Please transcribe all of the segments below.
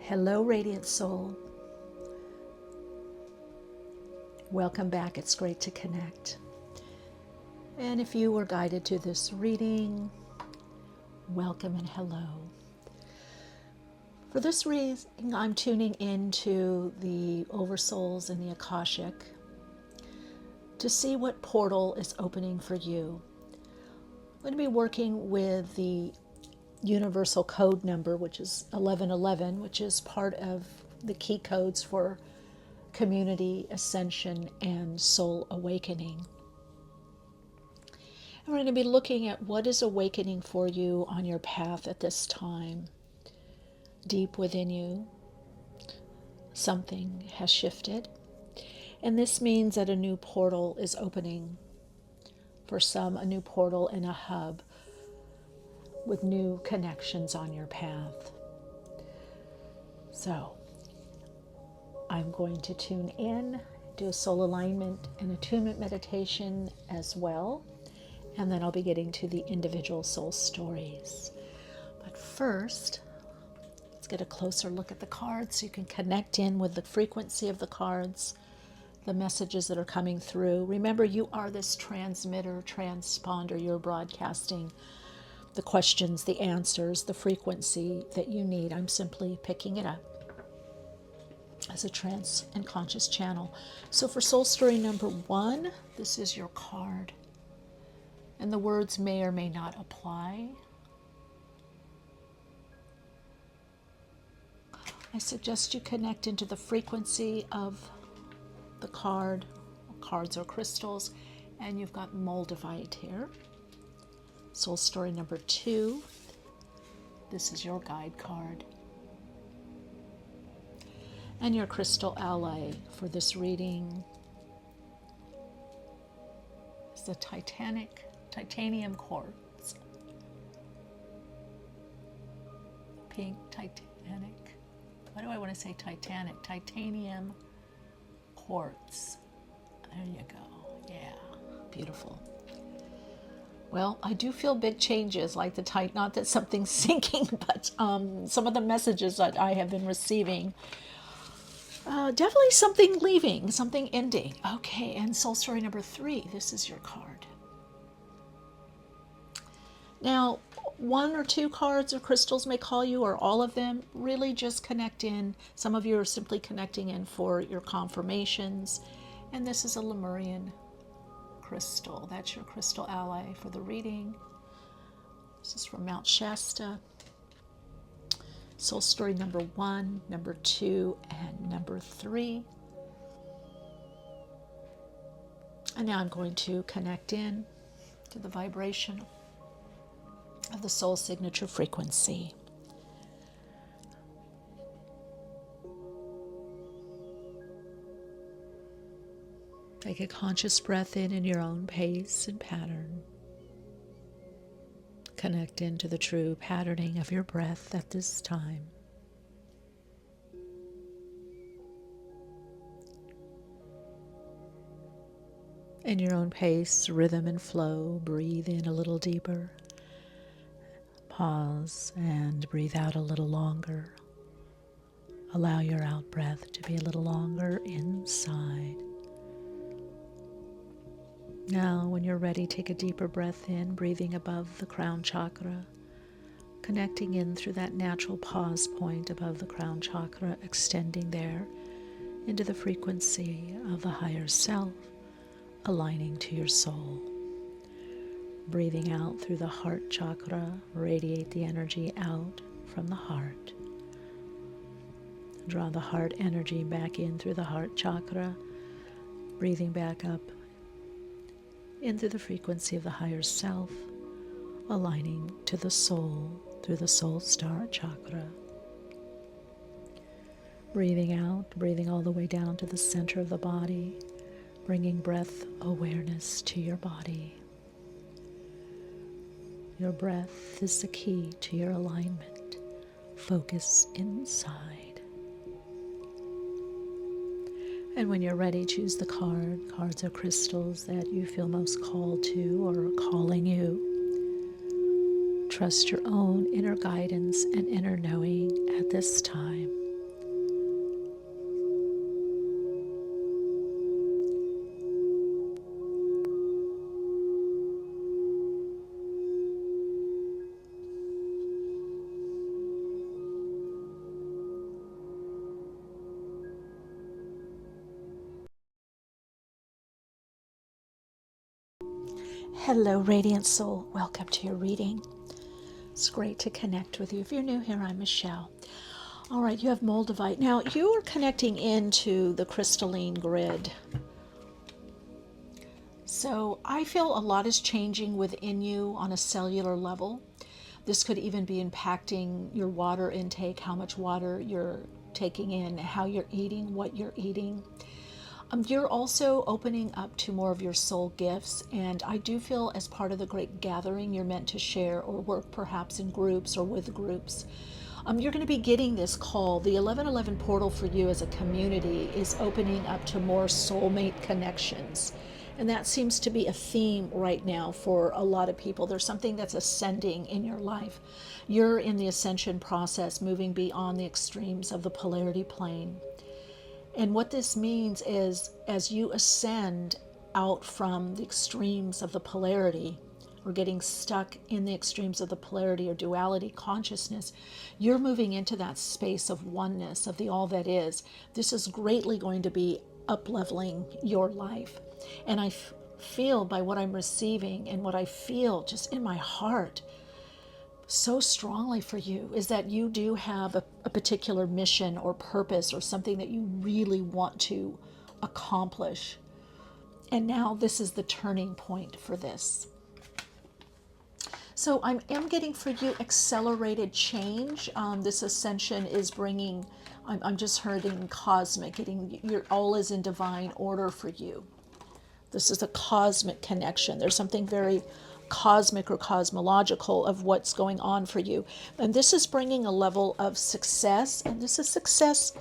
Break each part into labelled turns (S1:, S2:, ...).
S1: Hello, Radiant Soul. Welcome back. It's great to connect. And if you were guided to this reading, welcome and hello. For this reading, I'm tuning into the Oversouls and the Akashic to see what portal is opening for you. I'm going to be working with the universal code number, which is 1111, which is part of the key codes for community, ascension, and soul awakening. And we're going to be looking at what is awakening for you on your path at this time. Deep within you, something has shifted. And this means that a new portal is opening. For some, a new portal and a hub with new connections on your path. So, I'm going to tune in, do a soul alignment and attunement meditation as well, and then I'll be getting to the individual soul stories. But first, let's get a closer look at the cards so you can connect in with the frequency of the cards, the messages that are coming through. Remember, you are this transmitter, transponder. You're broadcasting the questions, the answers, the frequency that you need. I'm simply picking it up as a trance and conscious channel. So for soul story number 1, this is your card. And the words may or may not apply. I suggest you connect into the frequency of the card. Cards are crystals, and you've got Moldavite here. Soul story number 2. This is your guide card. And your crystal ally for this reading is the titanium quartz. Pink titanic. Why do I want to say Titanic? Titanium quartz. There you go. Yeah, beautiful. Well, I do feel big changes, like the not that something's sinking, but some of the messages that I have been receiving. Definitely something leaving, something ending. Okay, and soul story number 3, this is your card. Now, 1 or 2 cards or crystals may call you, or all of them. Really just connect in. Some of you are simply connecting in for your confirmations. And this is a Lemurian crystal. That's your crystal ally for the reading. This is from Mount Shasta. Soul story number 1, number 2, and number 3. And now I'm going to connect in to the vibration of the soul signature frequency. Take a conscious breath in your own pace and pattern. Connect into the true patterning of your breath at this time. In your own pace, rhythm and flow, breathe in a little deeper. Pause and breathe out a little longer. Allow your out breath to be a little longer inside. Now, when you're ready, take a deeper breath in, breathing above the crown chakra, connecting in through that natural pause point above the crown chakra, extending there into the frequency of the higher self, aligning to your soul. Breathing out through the heart chakra, radiate the energy out from the heart. Draw the heart energy back in through the heart chakra, breathing back up into the frequency of the higher self, aligning to the soul through the soul star chakra. Breathing out, breathing all the way down to the center of the body, bringing breath awareness to your body. Your breath is the key to your alignment. Focus inside. And when you're ready, choose the card. Cards are crystals that you feel most called to or are calling you. Trust your own inner guidance and inner knowing at this time. Hello, Radiant Soul. Welcome to your reading. It's great to connect with you. If you're new here, I'm Michele. All right, you have Moldavite. Now, you are connecting into the crystalline grid. So I feel a lot is changing within you on a cellular level. This could even be impacting your water intake, how much water you're taking in, how you're eating, what you're eating. You're also opening up to more of your soul gifts, and I do feel as part of the great gathering you're meant to share or work perhaps in groups or with groups. You're going to be getting this call. The 1111 portal for you as a community is opening up to more soulmate connections. And that seems to be a theme right now for a lot of people. There's something that's ascending in your life. You're in the ascension process, moving beyond the extremes of the polarity plane. And what this means is, as you ascend out from the extremes of the polarity, or getting stuck in the extremes of the polarity or duality consciousness, you're moving into that space of oneness, of the all that is. This is greatly going to be up-leveling your life. And I feel by what I'm receiving and what I feel just in my heart so strongly for you is that you do have a particular mission or purpose or something that you really want to accomplish. And now this is the turning point for this. So I am getting for you accelerated change. This ascension is bringing, I'm just hearing cosmic, getting your all is in divine order for you. This is a cosmic connection. There's something very cosmic or cosmological of what's going on for you. And this is bringing a level of success, and this is success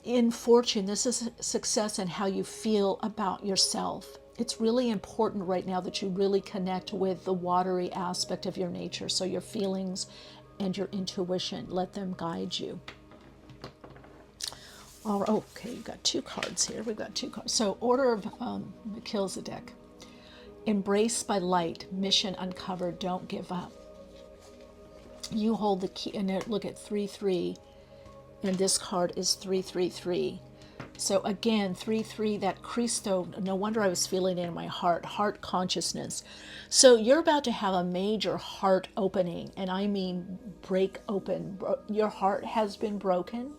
S1: in fortune. This is success in how you feel about yourself. It's really important right now that you really connect with the watery aspect of your nature. So your feelings and your intuition, let them guide you. All right, okay, you've got two cards here. We've got two cards. So Order of Melchizedek. Embraced by light, mission uncovered, don't give up. You hold the key, and look at 3-3, and this card is 3-3-3. So again, 3-3, that Cristo, no wonder I was feeling it in my heart consciousness. So you're about to have a major heart opening, and I mean break open. Your heart has been broken,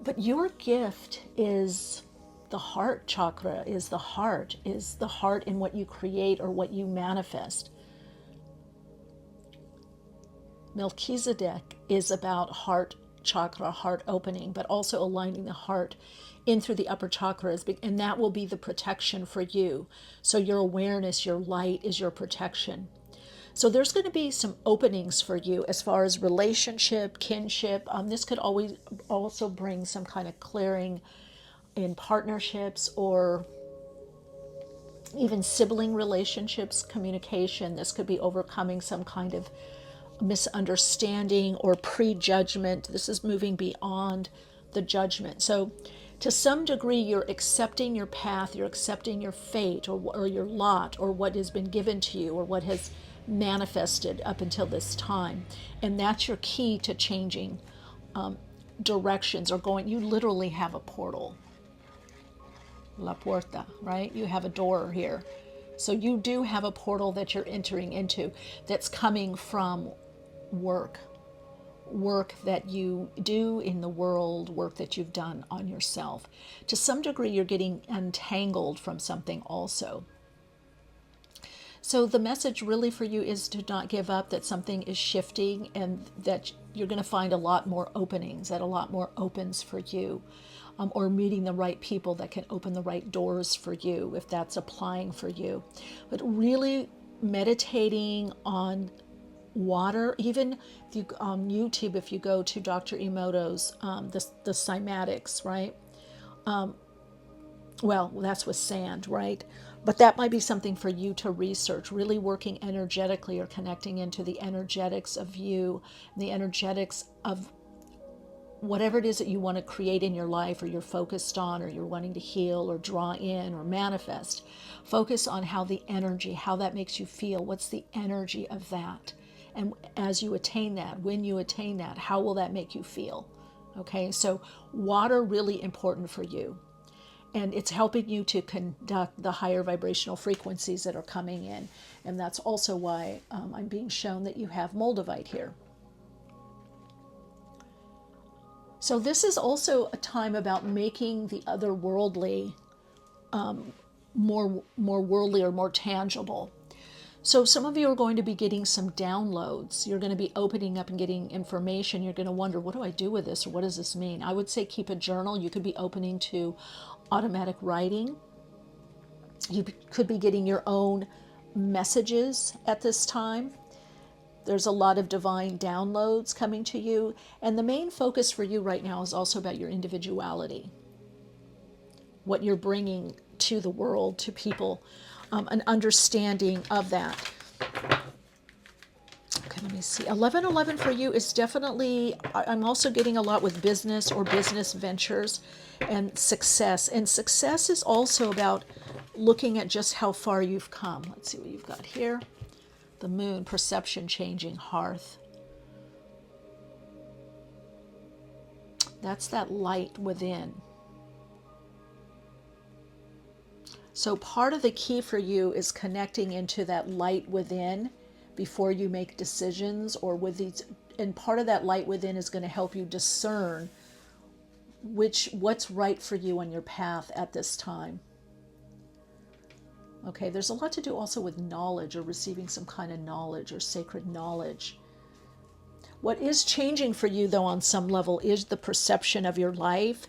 S1: but your gift is the heart chakra, is the heart in what you create or what you manifest. Melchizedek is about heart chakra, heart opening, but also aligning the heart in through the upper chakras, and that will be the protection for you. So your awareness, your light is your protection. So there's going to be some openings for you as far as relationship, kinship. This could always also bring some kind of clearing in partnerships or even sibling relationships, communication. This could be overcoming some kind of misunderstanding or prejudgment. This is moving beyond the judgment. So to some degree, you're accepting your path, you're accepting your fate or your lot or what has been given to you or what has manifested up until this time. And that's your key to changing directions or going. You literally have a portal. La puerta, right? You have a door here. So you do have a portal that you're entering into that's coming from work that you do in the world, work that you've done on yourself. To some degree, you're getting untangled from something also. So the message really for you is to not give up, that something is shifting and that you're going to find a lot more openings, that a lot more opens for you. Or meeting the right people that can open the right doors for you, if that's applying for you. But really meditating on water, even if you on YouTube, if you go to Dr. Emoto's, the cymatics, right? Well, that's with sand, right? But that might be something for you to research, really working energetically or connecting into the energetics of you, the energetics of whatever it is that you want to create in your life or you're focused on or you're wanting to heal or draw in or manifest. Focus on how the energy, how that makes you feel. What's the energy of that? And as you attain that, when you attain that, how will that make you feel? Okay, so water really important for you. And it's helping you to conduct the higher vibrational frequencies that are coming in. And that's also why I'm being shown that you have Moldavite here. So this is also a time about making the otherworldly more worldly or more tangible. So some of you are going to be getting some downloads. You're going to be opening up and getting information. You're going to wonder, what do I do with this, or what does this mean? I would say keep a journal. You could be opening to automatic writing. You could be getting your own messages at this time. There's a lot of divine downloads coming to you. And the main focus for you right now is also about your individuality, what you're bringing to the world, to people, an understanding of that. Okay, let me see. 1111 for you is definitely, I'm also getting a lot with business or business ventures and success. And success is also about looking at just how far you've come. Let's see what you've got here. The moon, perception changing, hearth. That's that light within. So part of the key for you is connecting into that light within before you make decisions, or with these, and part of that light within is going to help you discern what's right for you on your path at this time. Okay, there's a lot to do also with knowledge, or receiving some kind of knowledge or sacred knowledge. What is changing for you, though, on some level is the perception of your life,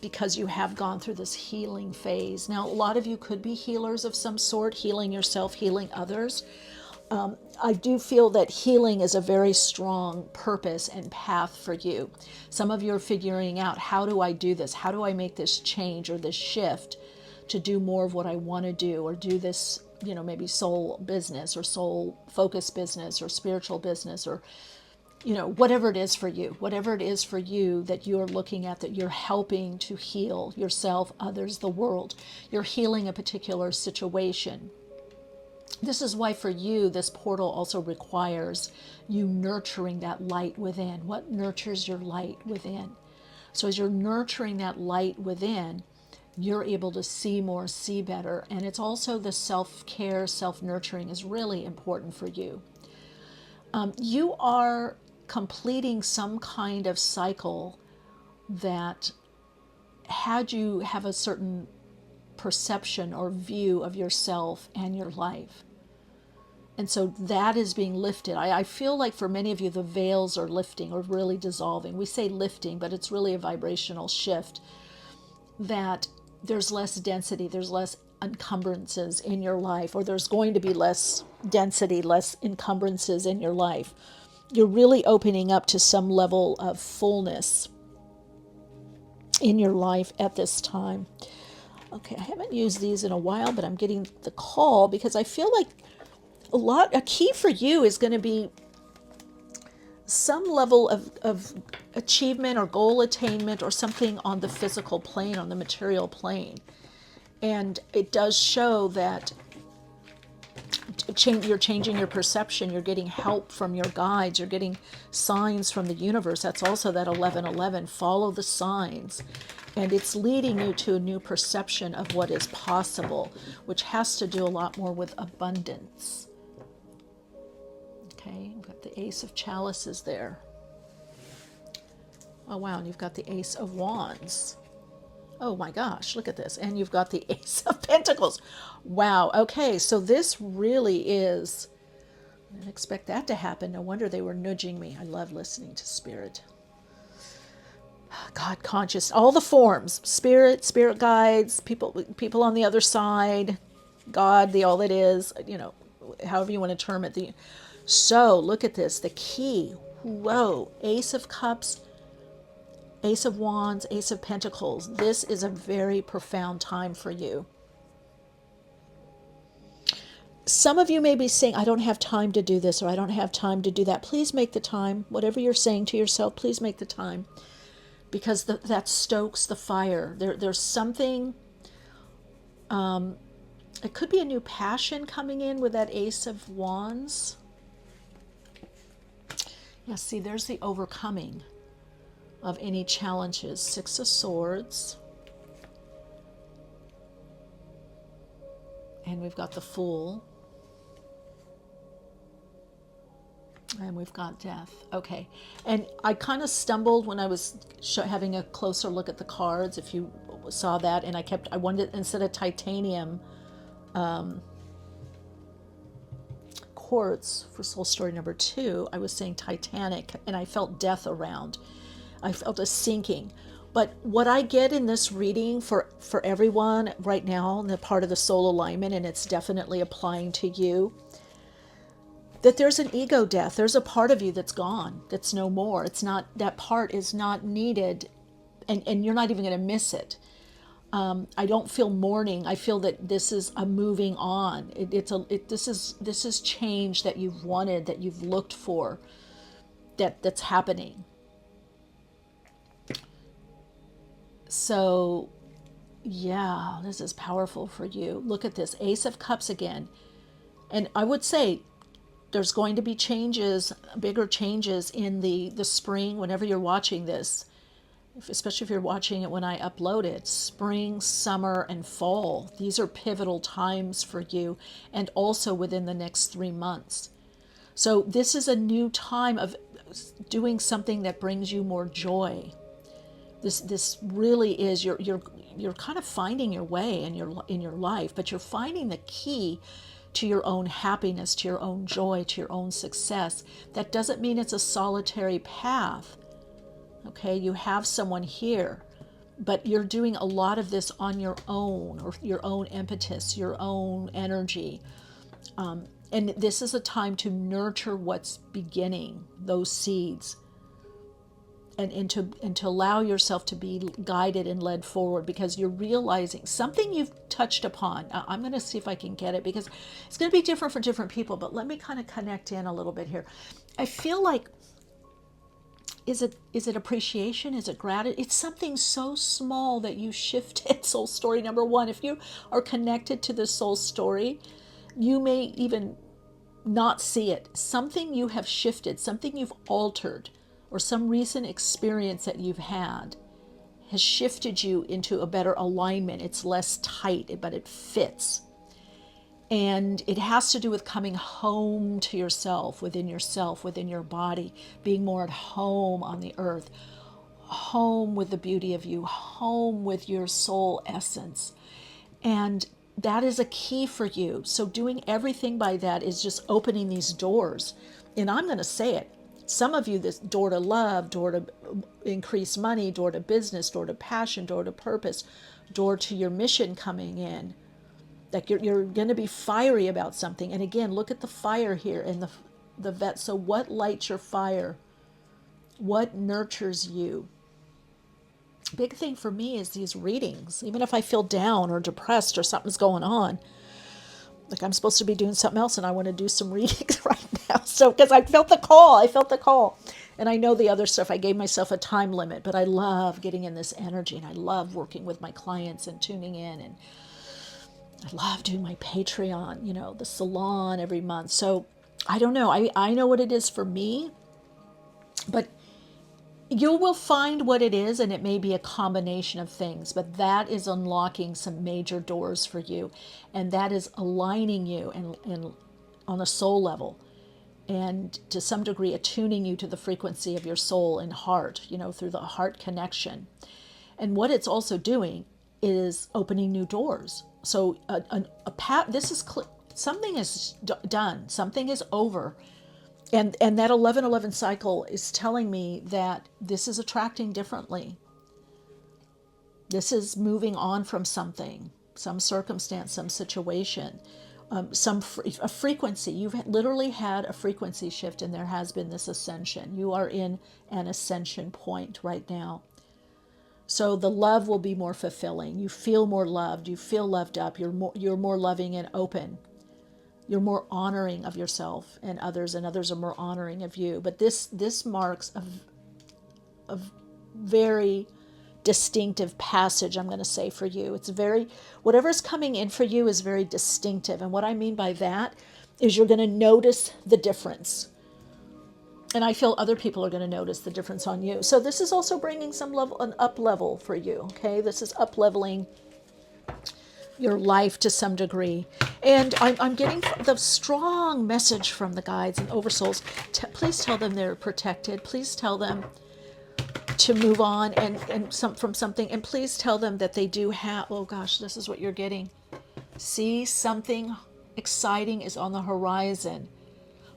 S1: because you have gone through this healing phase. Now, a lot of you could be healers of some sort, healing yourself, healing others. I do feel that healing is a very strong purpose and path for you. Some of you are figuring out, how do I do this? How do I make this change or this shift to do more of what I want to do, or do this, maybe soul business or soul focused business or spiritual business, or whatever it is for you, that you're looking at, that you're helping to heal yourself, others, the world. You're healing a particular situation. This is why for you, this portal also requires you nurturing that light within. What nurtures your light within? So as you're nurturing that light within, you're able to see more, see better. And it's also the self-care, self-nurturing is really important for you. You are completing some kind of cycle that had you have a certain perception or view of yourself and your life. And so that is being lifted. I feel like for many of you, the veils are lifting or really dissolving. We say lifting, but it's really a vibrational shift, that there's less density, there's less encumbrances in your life, or there's going to be less density, less encumbrances in your life. You're really opening up to some level of fullness in your life at this time. Okay, I haven't used these in a while, but I'm getting the call because I feel like a key for you is going to be some level of achievement or goal attainment or something on the physical plane, on the material plane. And it does show that you're changing your perception, you're getting help from your guides, you're getting signs from the universe. That's also that 1111, follow the signs. And it's leading you to a new perception of what is possible, which has to do a lot more with abundance. Okay, we've got the Ace of Chalices there. Oh wow, and you've got the Ace of Wands. Oh my gosh, look at this. And you've got the Ace of Pentacles. Wow, okay, so this really is, I didn't expect that to happen. No wonder they were nudging me. I love listening to Spirit. God conscious, all the forms, spirit guides, people on the other side, God, the all that is, however you want to term it. So look at this, the key, whoa, Ace of Cups, Ace of Wands, Ace of Pentacles. This is a very profound time for you. Some of you may be saying, I don't have time to do this, or I don't have time to do that. Please make the time. Whatever you're saying to yourself, please make the time. Because that stokes the fire. There's something, it could be a new passion coming in with that Ace of Wands. Yeah, see, there's the overcoming of any challenges. Six of Swords. And we've got the Fool. And we've got Death. Okay. And I kind of stumbled when I was having a closer look at the cards, if you saw that. And I wanted, instead of titanium quartz for soul story number 2, I was saying Titanic, and I felt death around. I felt a sinking. But what I get in this reading for everyone right now, in the part of the soul alignment, and it's definitely applying to you, that there's an ego death. There's a part of you that's gone, that's no more. It's not, that part is not needed, and you're not even going to miss it. I don't feel mourning. I feel that this is a moving on. This is change that you've wanted, that you've looked for, that's happening. So, yeah, this is powerful for you. Look at this, Ace of Cups again. And I would say there's going to be changes, bigger changes in the spring, whenever you're watching this, especially if you're watching it when I upload it. Spring, summer, and fall. These are pivotal times for you, and also within the next 3 months. So this is a new time of doing something that brings you more joy. This really is, you're kind of finding your way in your life, but you're finding the key to your own happiness, to your own joy, to your own success. That doesn't mean it's a solitary path. Okay, you have someone here, but you're doing a lot of this on your own, or your own impetus, your own energy. And this is a time to nurture what's beginning, those seeds, and to allow yourself to be guided and led forward, because you're realizing something you've touched upon. I'm going to see if I can get it, because it's going to be different for different people, but let me kind of connect in a little bit here. I feel like, is it appreciation? Is it gratitude? It's something so small that you shifted. Soul story number 1. If you are connected to the soul story, you may even not see it. Something you have shifted, something you've altered, or some recent experience that you've had has shifted you into a better alignment. It's less tight, but it fits. And it has to do with coming home to yourself, within your body, being more at home on the earth, home with the beauty of you, home with your soul essence. And that is a key for you. So doing everything by that is just opening these doors. And I'm going to say it. Some of you, this door to love, door to increase money, door to business, door to passion, door to purpose, door to your mission coming in. Like you're going to be fiery about something. And again, look at the fire here in the vet. So what lights your fire? What nurtures you? Big thing for me is these readings. Even if I feel down or depressed or something's going on, like I'm supposed to be doing something else and I want to do some readings right now. So, because I felt the call. And I know the other stuff, I gave myself a time limit, but I love getting in this energy, and I love working with my clients and tuning in, and I love doing my Patreon, the salon every month. So I don't know. I know what it is for me, but you will find what it is, and it may be a combination of things, but that is unlocking some major doors for you. And that is aligning you and on a soul level, and to some degree attuning you to the frequency of your soul and heart, through the heart connection. And what it's also doing is opening new doors. So something is done, something is over. And that 11-11 cycle is telling me that this is attracting differently. This is moving on from something, some circumstance, some situation, a frequency. You've literally had a frequency shift, and there has been this ascension. You are in an ascension point right now. So the love will be more fulfilling. You feel more loved. You feel loved up. You're more loving and open. You're more honoring of yourself and others are more honoring of you. But this marks a very distinctive passage, I'm going to say, for you. It's whatever's coming in for you is very distinctive. And what I mean by that is you're going to notice the difference. And I feel other people are going to notice the difference on you. So this is also bringing an up level for you. Okay, this is up leveling your life to some degree. And I'm getting the strong message from the guides and oversouls. Please tell them they're protected. Please tell them to move on from something. And please tell them that they do have, oh gosh, this is what you're getting. See, something exciting is on the horizon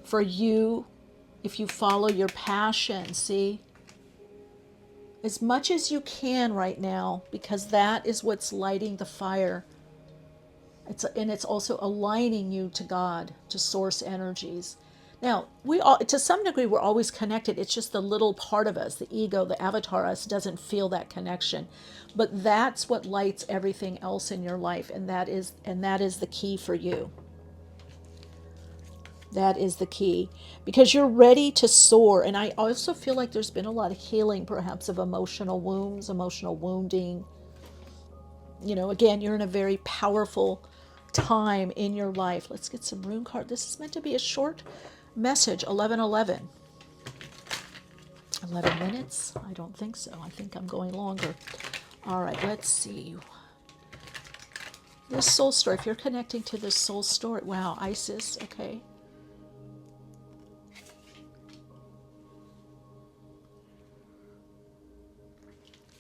S1: for you if you follow your passion. See, as much as you can right now, because that is what's lighting the fire. And it's also aligning you to God, to source energies. Now, we all, to some degree, we're always connected. It's just the little part of us, the ego, the avatar us, doesn't feel that connection. But that's what lights everything else in your life, and that is the key for you. That is the key, because you're ready to soar. And I also feel like there's been a lot of healing, perhaps, of emotional wounds, emotional wounding. You know, again, you're in a very powerful time in your life. Let's get some rune card. This is meant to be a short message. 11:11. 11 minutes? I don't think so. I think I'm going longer. All right, let's see. This soul story, if you're connecting to this soul story, wow, Isis, okay.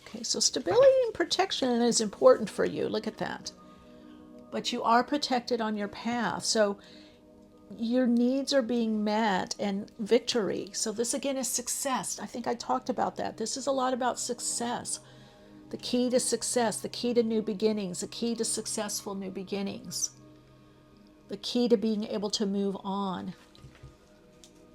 S1: Okay, so stability and protection is important for you. Look at that. But you are protected on your path. So your needs are being met and victory. So this again is success. I think I talked about that. This is a lot about success. The key to success, the key to new beginnings, the key to successful new beginnings, the key to being able to move on.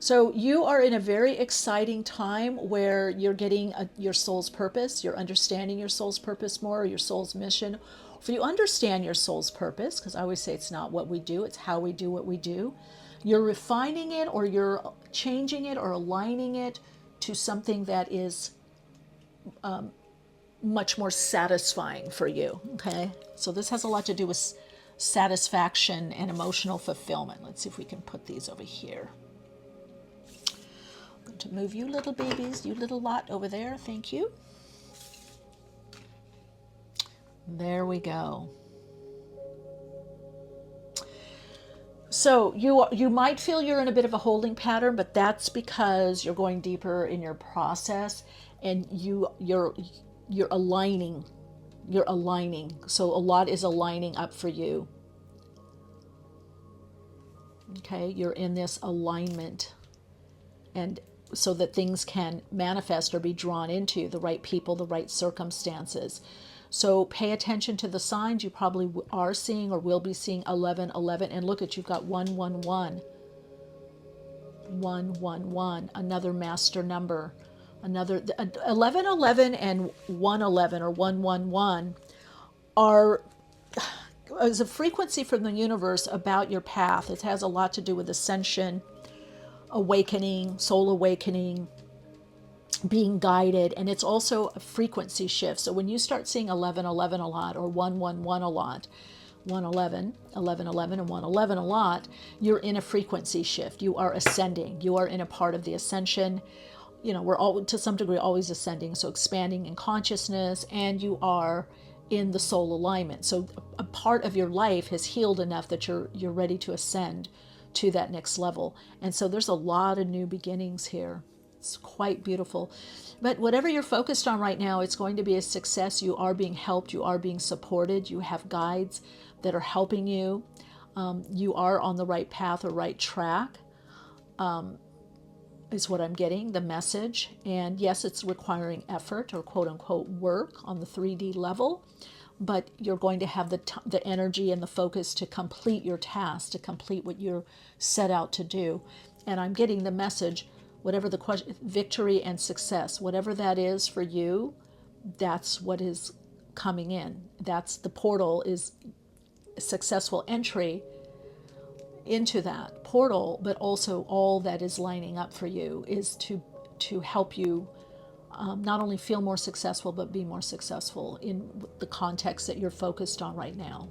S1: So you are in a very exciting time where you're getting your soul's purpose, you're understanding your soul's purpose more, or your soul's mission. If you understand your soul's purpose, because I always say it's not what we do, it's how we do what we do, you're refining it, or you're changing it, or aligning it to something that is much more satisfying for you, okay? So this has a lot to do with satisfaction and emotional fulfillment. Let's see if we can put these over here. To move you little babies, you little lot over there. Thank you. There we go. So you might feel you're in a bit of a holding pattern, but that's because you're going deeper in your process, and you're aligning. You're aligning. So a lot is aligning up for you. Okay, you're in this alignment, and so that things can manifest or be drawn into the right people, the right circumstances. So pay attention to the signs. You probably are seeing or will be seeing 11:11. And look at, you've got 111. 111, another master number. Another 11:11 and 111 or 111 are as a frequency from the universe about your path. It has a lot to do with ascension, awakening, soul awakening, being guided, and it's also a frequency shift. So when you start seeing 11:11 a lot, or 111 a lot, 111, 11:11 and 111 a lot, you're in a frequency shift. You are ascending. You are in a part of the ascension. You know, we're all to some degree always ascending, so expanding in consciousness, and you are in the soul alignment. So a part of your life has healed enough that you're ready to ascend to that next level. And so there's a lot of new beginnings here. It's quite beautiful. But whatever you're focused on right now, it's going to be a success. You are being helped. You are being supported. You have guides that are helping you. You are on the right path or right track, is what I'm getting, the message. And yes, it's requiring effort or quote unquote work on the 3D level, but you're going to have the energy and the focus to complete your task, to complete what you're set out to do. And I'm getting the message, whatever the question, victory and success, whatever that is for you, that's what is coming in. That's the portal, is successful entry into that portal, but also all that is lining up for you is to help you not only feel more successful, but be more successful in the context that you're focused on right now.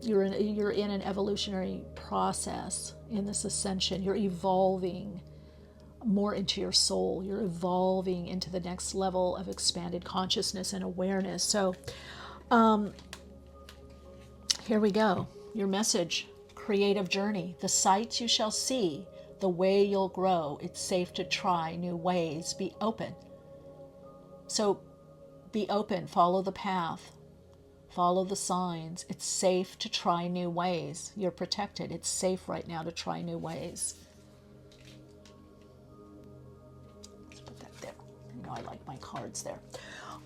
S1: You're in an evolutionary process in this ascension. You're evolving more into your soul. You're evolving into the next level of expanded consciousness and awareness. So Here we go. Your message, creative journey. The sights you shall see, the way you'll grow. It's safe to try new ways. Be open. So be open. Follow the path. Follow the signs. It's safe to try new ways. You're protected. It's safe right now to try new ways. Let's put that there. You know I like my cards there.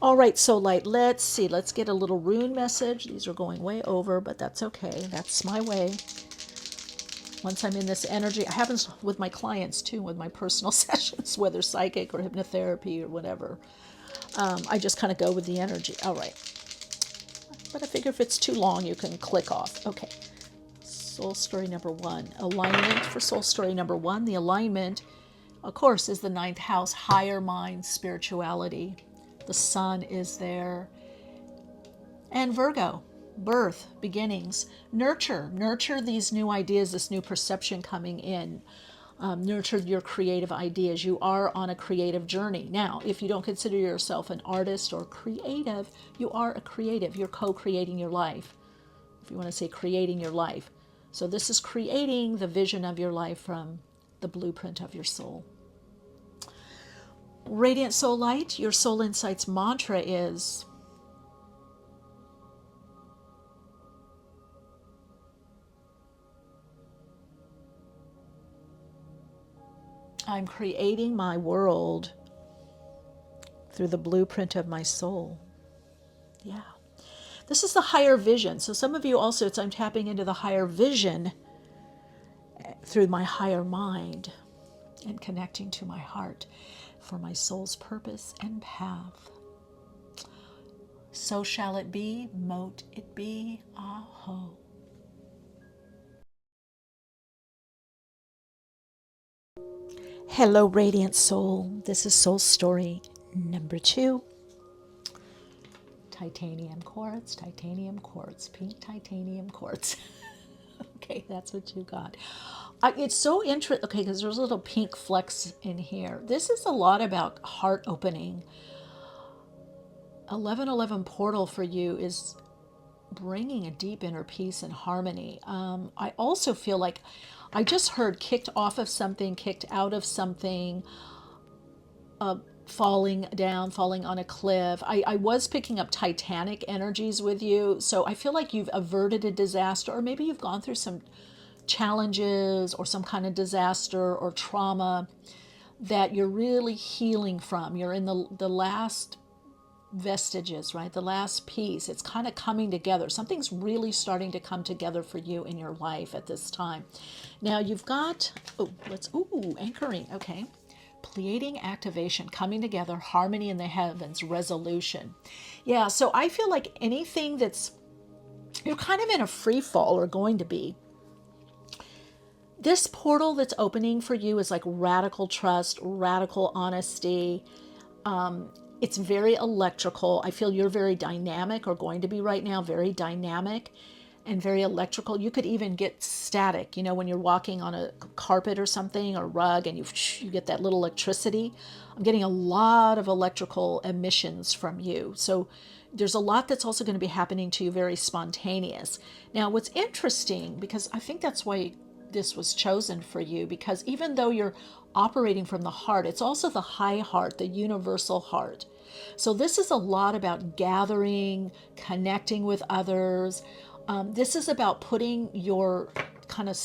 S1: All right, Soul Light, let's see. Let's get a little rune message. These are going way over, but that's okay. That's my way. Once I'm in this energy, it happens with my clients too, with my personal sessions, whether psychic or hypnotherapy or whatever. I just kind of go with the energy. All right. But I figure if it's too long, you can click off. Okay. Soul story number 1. Alignment for soul story number 1. The alignment, of course, is the 9th house, higher mind, spirituality. The sun is there. And Virgo, birth, beginnings. Nurture these new ideas, this new perception coming in. Nurture your creative ideas. You are on a creative journey. Now, if you don't consider yourself an artist or creative, you are a creative. You're co-creating your life. If you want to say creating your life. So this is creating the vision of your life from the blueprint of your soul. Radiant Soul Light, your Soul Insights mantra is, I'm creating my world through the blueprint of my soul. Yeah. This is the higher vision. So some of you also, I'm tapping into the higher vision through my higher mind and connecting to my heart for my soul's purpose and path. So shall it be, mote it be, aho. Hello, Radiant Soul. This is Soul Story number 2. Titanium quartz, pink titanium quartz. Okay, that's what you got. It's so interesting, okay, because there's a little pink flecks in here. This is a lot about heart opening. 1111 portal for you is bringing a deep inner peace and harmony. I also feel like I just heard kicked off of something, kicked out of something, falling down, falling on a cliff. I was picking up Titanic energies with you. So I feel like you've averted a disaster, or maybe you've gone through some challenges or some kind of disaster or trauma that you're really healing from. You're in the last vestiges, right? The last piece. It's kind of coming together. Something's really starting to come together for you in your life at this time. Now you've got, anchoring. Okay. Pleiadian activation, coming together, harmony in the heavens, resolution. Yeah. So I feel like anything you're kind of in a free fall, or going to be. This portal that's opening for you is like radical trust, radical honesty. It's very electrical. I feel you're very dynamic, or going to be right now, very dynamic and very electrical. You could even get static, when you're walking on a carpet or something, or rug, and you get that little electricity. I'm getting a lot of electrical emissions from you. So there's a lot that's also going to be happening to you, very spontaneous. Now, what's interesting, because I think that's why this was chosen for you, because even though you're operating from the heart, it's also the high heart, the universal heart. So this is a lot about gathering, connecting with others. This is about putting your kind of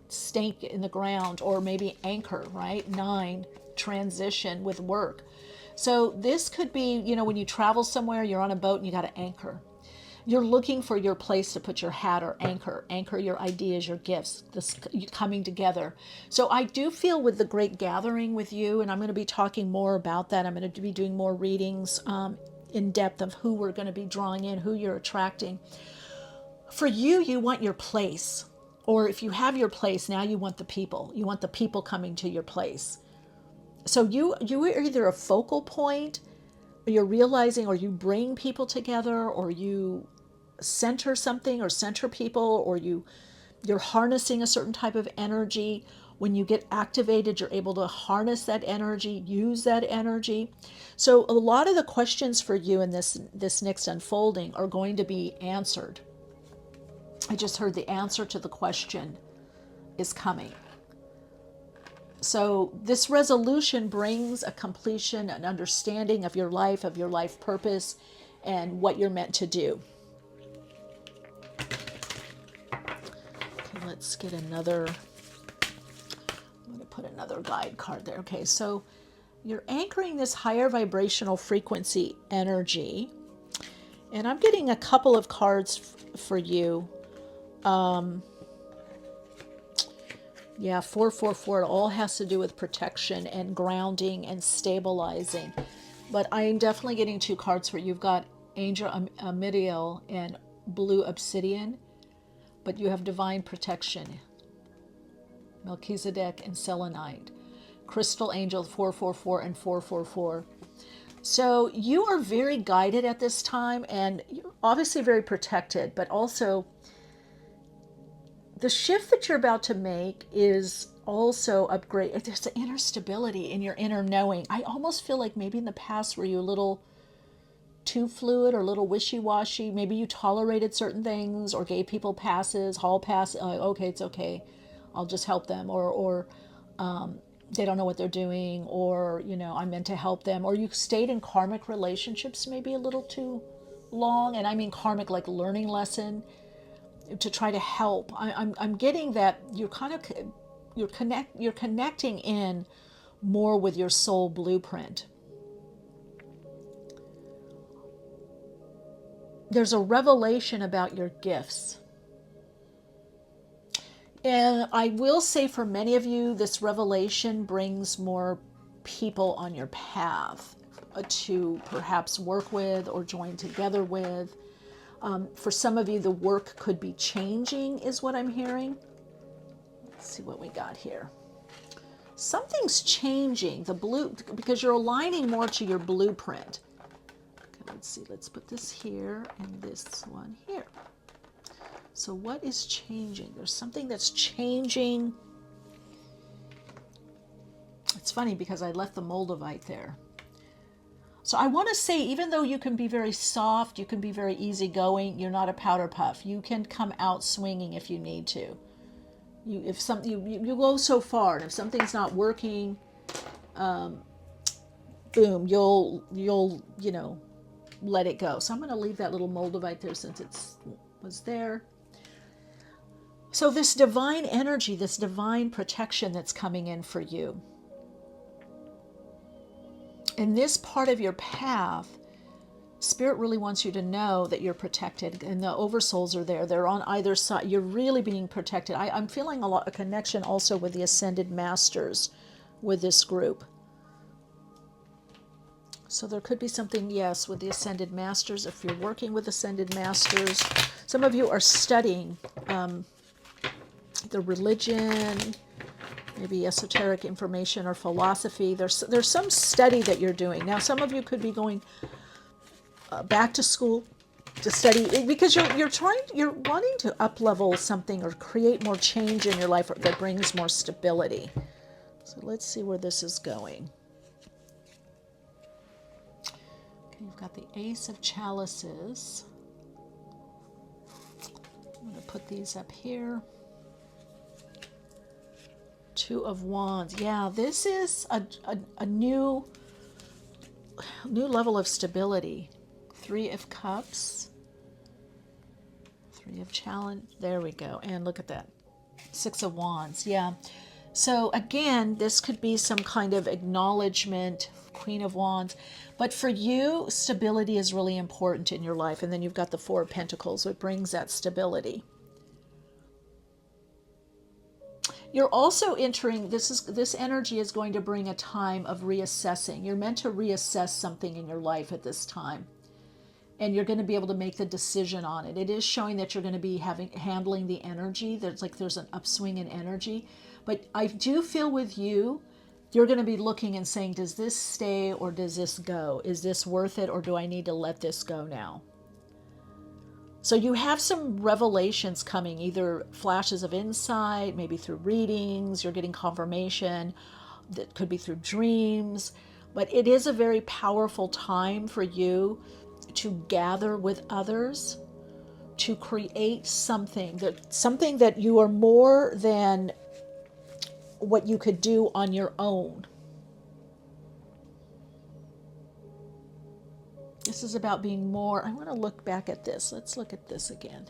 S1: stake in the ground, or maybe anchor, right? 9, transition with work. So this could be, when you travel somewhere, you're on a boat and you got to anchor. You're looking for your place to put your hat, or anchor your ideas, your gifts, this coming together. So I do feel with the great gathering with you, and I'm going to be talking more about that. I'm going to be doing more readings in depth of who we're going to be drawing in, who you're attracting. For you, you want your place. Or if you have your place, now you want the people. You want the people coming to your place. So you are either a focal point, or you're realizing, or you bring people together, or you center something, or center people, or you're harnessing a certain type of energy. When you get activated, you're able to harness that energy, use that energy. So a lot of the questions for you in this next unfolding are going to be answered. I just heard the answer to the question is coming. So this resolution brings a completion, an understanding of your life purpose, and what you're meant to do. Okay, let's get another, I'm going to put another guide card there. Okay, so you're anchoring this higher vibrational frequency energy, and I'm getting a couple of cards for you. Yeah, 444, it all has to do with protection and grounding and stabilizing. But I am definitely getting two cards for you. You've got Angel Amidiel and Blue Obsidian, but you have divine protection, Melchizedek and Selenite. Crystal Angel 444 and 444. So you are very guided at this time, and you're obviously very protected, but also the shift that you're about to make is also upgrade. There's an inner stability in your inner knowing. I almost feel like maybe in the past were you a little too fluid or a little wishy-washy. Maybe you tolerated certain things or gave people passes, hall pass. Okay, it's okay. I'll just help them. Or they don't know what they're doing. Or, I'm meant to help them. Or you stayed in karmic relationships maybe a little too long. And I mean karmic like learning lesson, to try to help. I'm getting that you're connecting in more with your soul blueprint. There's a revelation about your gifts. And I will say for many of you, this revelation brings more people on your path to perhaps work with or join together with. For some of you, the work could be changing, is what I'm hearing. Let's see what we got here. Something's changing, because you're aligning more to your blueprint. Okay, let's see. Let's put this here and this one here. So what is changing? There's something that's changing. It's funny because I left the Moldavite there. So I want to say, even though you can be very soft, you can be very easygoing, you're not a powder puff. You can come out swinging if you need to. You go so far, and if something's not working, boom, you'll let it go. So I'm going to leave that little Moldavite there since it was there. So this divine energy, this divine protection that's coming in for you. In this part of your path, Spirit really wants you to know that you're protected, and the oversouls are there. They're on either side. You're really being protected. I'm feeling a connection also with the Ascended Masters with this group. So there could be something, yes, with the Ascended Masters. If you're working with Ascended Masters, some of you are studying the religion, maybe esoteric information or philosophy. There's some study that you're doing. Now, some of you could be going back to school to study because you're wanting to up-level something or create more change in your life that brings more stability. So let's see where this is going. Okay, you've got the Ace of Chalices. I'm going to put these up here. Two of Wands. Yeah, this is a new level of stability. Three of Cups. Three of Challenge. There we go. And look at that. Six of Wands. Yeah. So again, this could be some kind of acknowledgement. Queen of Wands. But for you, stability is really important in your life. And then you've got the Four of Pentacles, which brings that stability. You're also entering, this energy is going to bring a time of reassessing. You're meant to reassess something in your life at this time. And you're going to be able to make the decision on it. It is showing that you're going to be handling the energy. There's an upswing in energy. But I do feel with you, you're going to be looking and saying, does this stay or does this go? Is this worth it or do I need to let this go now? So you have some revelations coming, either flashes of insight, maybe through readings, you're getting confirmation, that could be through dreams, but it is a very powerful time for you to gather with others to create something that you are more than what you could do on your own. This is about being more. I want to look back at this. Let's look at this again.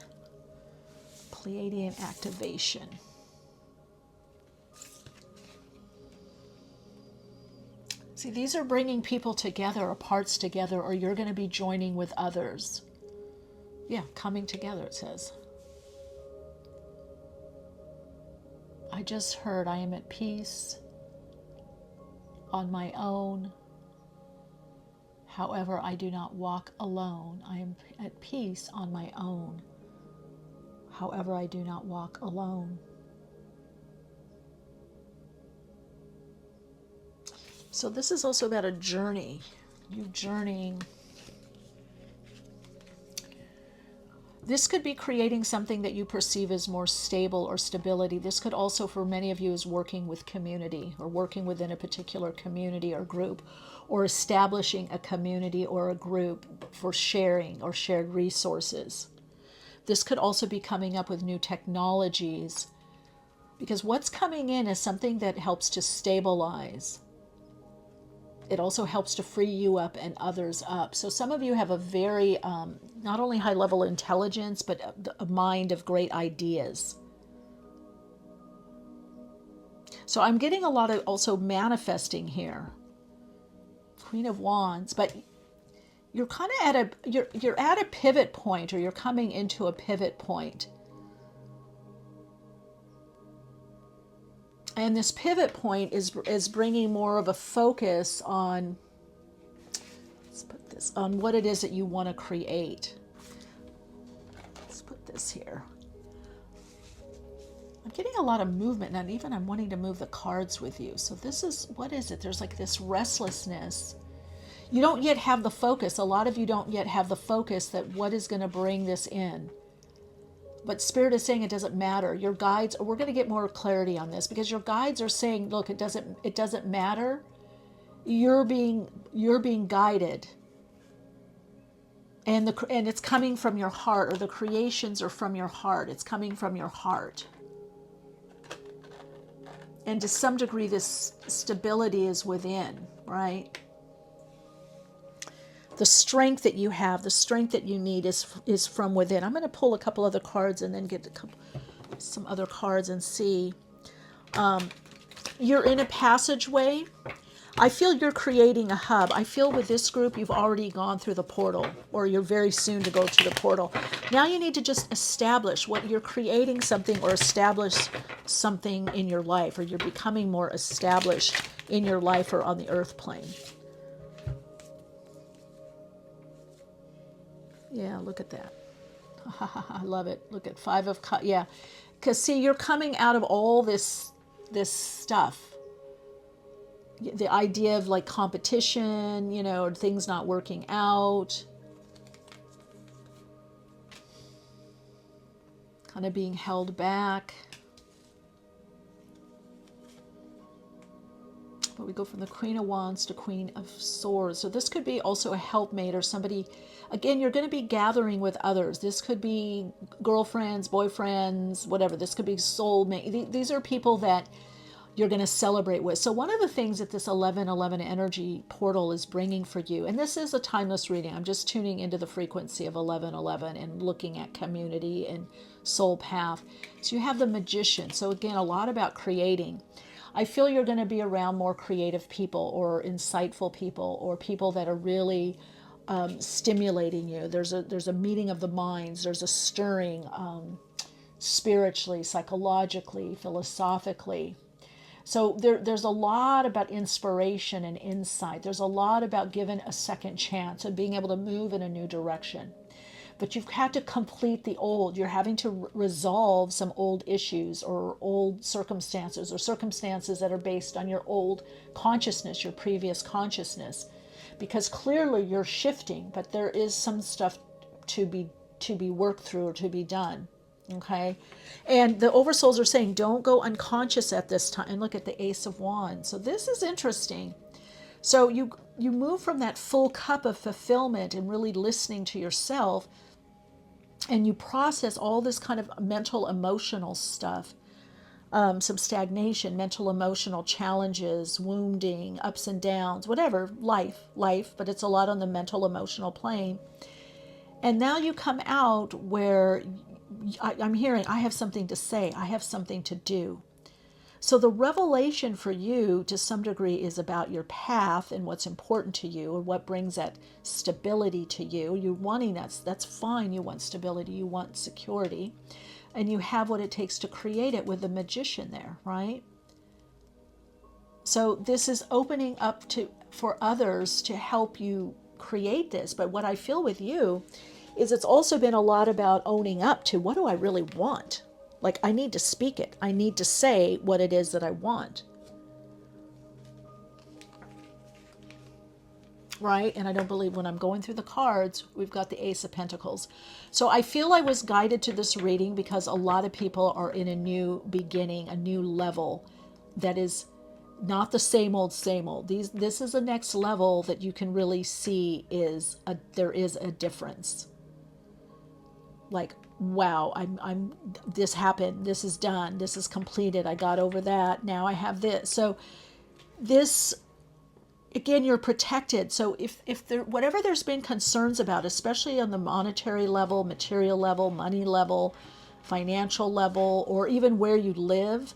S1: Pleiadian activation. See, these are bringing people together, or parts together, or you're going to be joining with others. Yeah, coming together, it says. I just heard I am at peace on my own. However, I do not walk alone. I am at peace on my own. However, I do not walk alone. So this is also about a journey. You journeying. This could be creating something that you perceive as more stable or stability. This could also, for many of you, is working with community, or working within a particular community or group, or establishing a community or a group for sharing or shared resources. This could also be coming up with new technologies, because what's coming in is something that helps to stabilize. It also helps to free you up and others up. So some of you have a very, not only high level intelligence, but a mind of great ideas. So I'm getting a lot of also manifesting here. Queen of Wands, but you're kind of at you're at a pivot point, or you're coming into a pivot point. And this pivot point is bringing more of a focus on, let's put this, on what it is that you want to create. Let's put this here. I'm getting a lot of movement, and even I'm wanting to move the cards with you. So this is, what is it? There's like this restlessness. You don't yet have the focus. A lot of you don't yet have the focus that what is going to bring this in. But Spirit is saying it doesn't matter. Your guides, we're going to get more clarity on this, because your guides are saying, look, it doesn't matter. You're being guided. And it's coming from your heart, or the creations are from your heart. It's coming from your heart. And to some degree, this stability is within, right? The strength that you have, the strength that you need is from within. I'm going to pull a couple other cards and then get some other cards and see. You're in a passageway. I feel you're creating a hub. I feel with this group, you've already gone through the portal, or you're very soon to go to the portal. Now you need to just establish what you're creating, something, or establish something in your life, or you're becoming more established in your life or on the earth plane. Yeah, look at that. I love it. Look at Five of Cups. Yeah, because see, you're coming out of all this stuff. The idea of like competition, you know, things not working out. Kind of being held back. But we go from the Queen of Wands to Queen of Swords. So this could be also a helpmate, or somebody, again, you're going to be gathering with others. This could be girlfriends, boyfriends, whatever. This could be soulmate. These are people that you're going to celebrate with. So one of the things that this 1111 energy portal is bringing for you, and this is a timeless reading. I'm just tuning into the frequency of 1111 and looking at community and soul path. So you have the Magician. So again, a lot about creating. I feel you're going to be around more creative people, or insightful people, or people that are really stimulating you. There's a meeting of the minds. There's a stirring spiritually, psychologically, philosophically. So there's a lot about inspiration and insight. There's a lot about giving a second chance and being able to move in a new direction. But you've had to complete the old. You're having to resolve some old issues, or old circumstances, or circumstances that are based on your old consciousness, your previous consciousness. Because clearly you're shifting, but there is some stuff to be worked through, or to be done. Okay? And the oversouls are saying, don't go unconscious at this time. And look at the Ace of Wands. So this is interesting. So you move from that full cup of fulfillment and really listening to yourself and you process all this kind of mental, emotional stuff, some stagnation, mental, emotional challenges, wounding, ups and downs, whatever, life, but it's a lot on the mental, emotional plane. And now you come out where I'm hearing, I have something to say, I have something to do. So the revelation for you to some degree is about your path and what's important to you, or what brings that stability to you. You're wanting that's fine. You want stability, you want security, and you have what it takes to create it with the magician there, right? So this is opening up for others to help you create this. But what I feel with you is it's also been a lot about owning up to, what do I really want? Like, I need to speak it. I need to say what it is that I want. Right? And I don't believe, when I'm going through the cards, we've got the Ace of Pentacles. So I feel I was guided to this reading because a lot of people are in a new beginning, a new level that is not the same old, same old. This is a next level that you can really see there is a difference. Like, wow, I'm this happened, this is done, this is completed, I got over that, now I have this. So this, again, you're protected. So if there, whatever there's been concerns about, especially on the monetary level, material level, money level, financial level, or even where you live,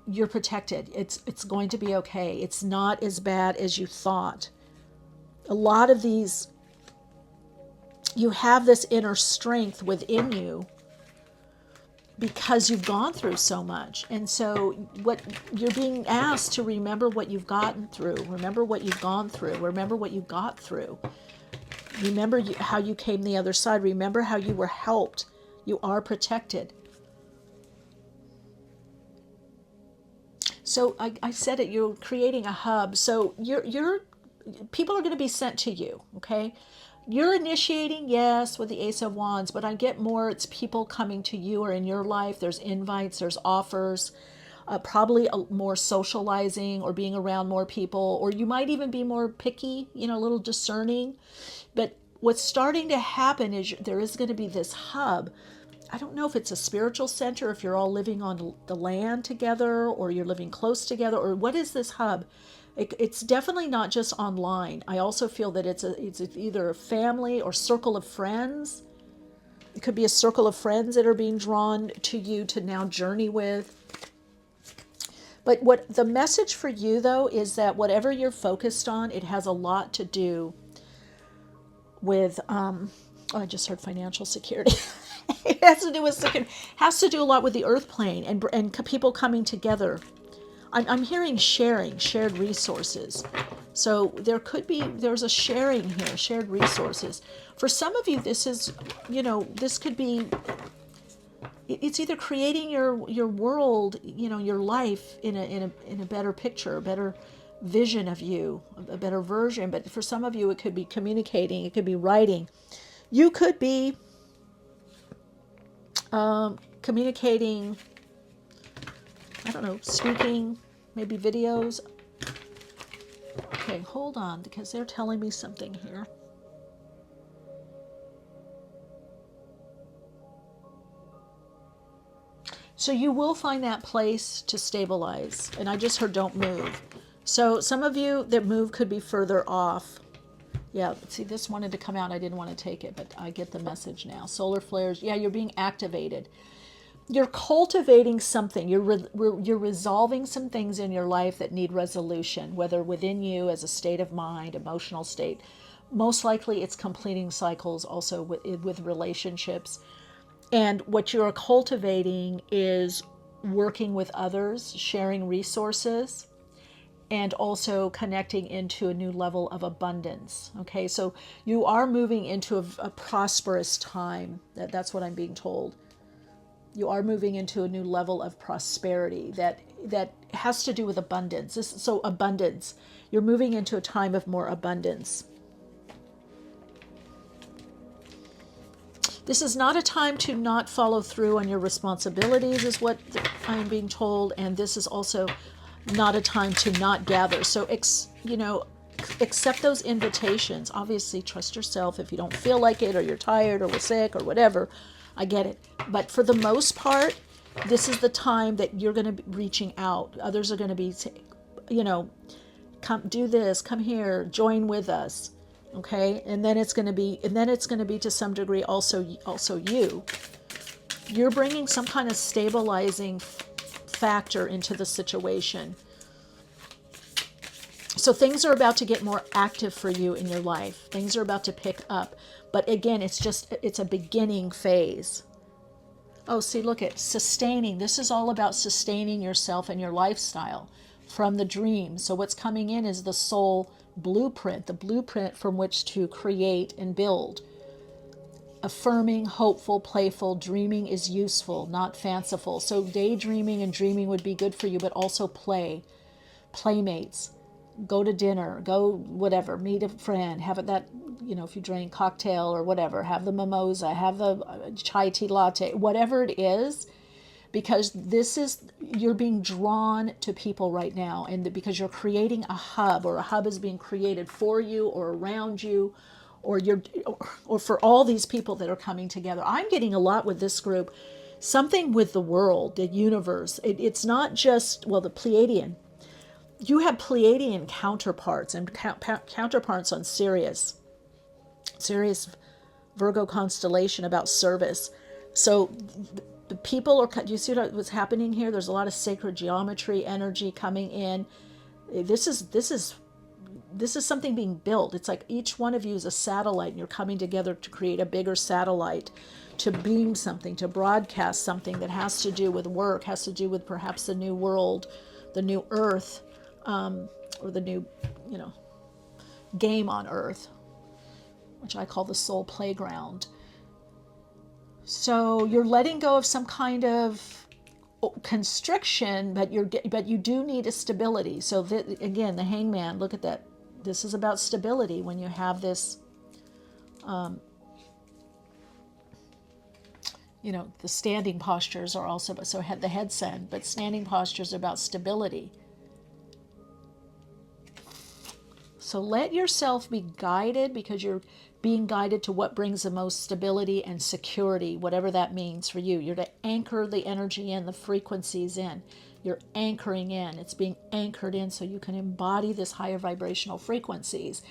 S1: you're protected. It's going to be okay. It's not as bad as you thought. A lot of these, you have this inner strength within you because you've gone through so much. And so what you're being asked to remember, what you've gotten through, remember what you've gone through, remember what you got through, remember how you came the other side, remember how you were helped. You are protected. So I said it, you're creating a hub. So people are going to be sent to you, okay? You're initiating, yes, with the Ace of Wands, but I get more, it's people coming to you or in your life. There's invites, there's offers, probably more socializing or being around more people, or you might even be more picky, a little discerning. But what's starting to happen is there is going to be this hub. I don't know if it's a spiritual center, if you're all living on the land together, or you're living close together, or what is this hub? It's definitely not just online. I also feel that it's either a family or circle of friends. It could be a circle of friends that are being drawn to you to now journey with. But what the message for you, though, is that whatever you're focused on, it has a lot to do with, I just heard financial security. It has to do with security. Has to do a lot with the earth plane and people coming together. I'm hearing shared resources. So there's a sharing here, shared resources. For some of you, this is, this could be, it's either creating your world, your life in a better picture, a better vision of you, a better version. But for some of you, it could be communicating, it could be writing. You could be communicating, I don't know, speaking, maybe videos. Okay, hold on, because they're telling me something here. So you will find that place to stabilize. And I just heard don't move. So some of you that move could be further off. Yeah, see, this wanted to come out. I didn't want to take it, but I get the message now. Solar flares. Yeah, you're being activated. You're cultivating something. You're resolving some things in your life that need resolution, whether within you as a state of mind, emotional state. Most likely it's completing cycles also with relationships. And what you're cultivating is working with others, sharing resources, and also connecting into a new level of abundance. Okay, so you are moving into a prosperous time. That's what I'm being told. You are moving into a new level of prosperity that has to do with abundance. So abundance. You're moving into a time of more abundance. This is not a time to not follow through on your responsibilities, is what I'm being told. And this is also not a time to not gather. So, accept those invitations. Obviously, trust yourself. If you don't feel like it, or you're tired, or we're sick, or whatever, I get it. But for the most part, this is the time that you're going to be reaching out. Others are going to be, come do this, come here, join with us. Okay, and then it's going to be, to some degree also you. You're bringing some kind of stabilizing factor into the situation. So things are about to get more active for you in your life. Things are about to pick up. But again, it's a beginning phase. Oh, see, look at sustaining. This is all about sustaining yourself and your lifestyle from the dream. So what's coming in is the soul blueprint, the blueprint from which to create and build. Affirming, hopeful, playful, dreaming is useful, not fanciful. So daydreaming and dreaming would be good for you, but also playmates. Go to dinner, go whatever, meet a friend, have that, if you drink cocktail or whatever, have the mimosa, have the chai tea latte, whatever it is, because you're being drawn to people right now, and because you're creating a hub, or a hub is being created for you or around you, or for all these people that are coming together. I'm getting a lot with this group, something with the world, the universe. It's not just, the Pleiadian. You have Pleiadian counterparts and counterparts on Sirius Virgo constellation about service. So the people do you see what's happening here? There's a lot of sacred geometry energy coming in. This is something being built. It's like each one of you is a satellite, and you're coming together to create a bigger satellite, to beam something, to broadcast something that has to do with work, has to do with perhaps the new world, the new earth, or the new, game on earth, which I call the soul playground. So you're letting go of some kind of constriction, but you do need a stability. So again, the Hangman, look at that. This is about stability when you have this, the standing postures are also, so the headstand, but standing postures are about stability. So let yourself be guided, because you're being guided to what brings the most stability and security, whatever that means for you. You're to anchor the energy in, the frequencies in. You're anchoring in. It's being anchored in so you can embody this higher vibrational frequencies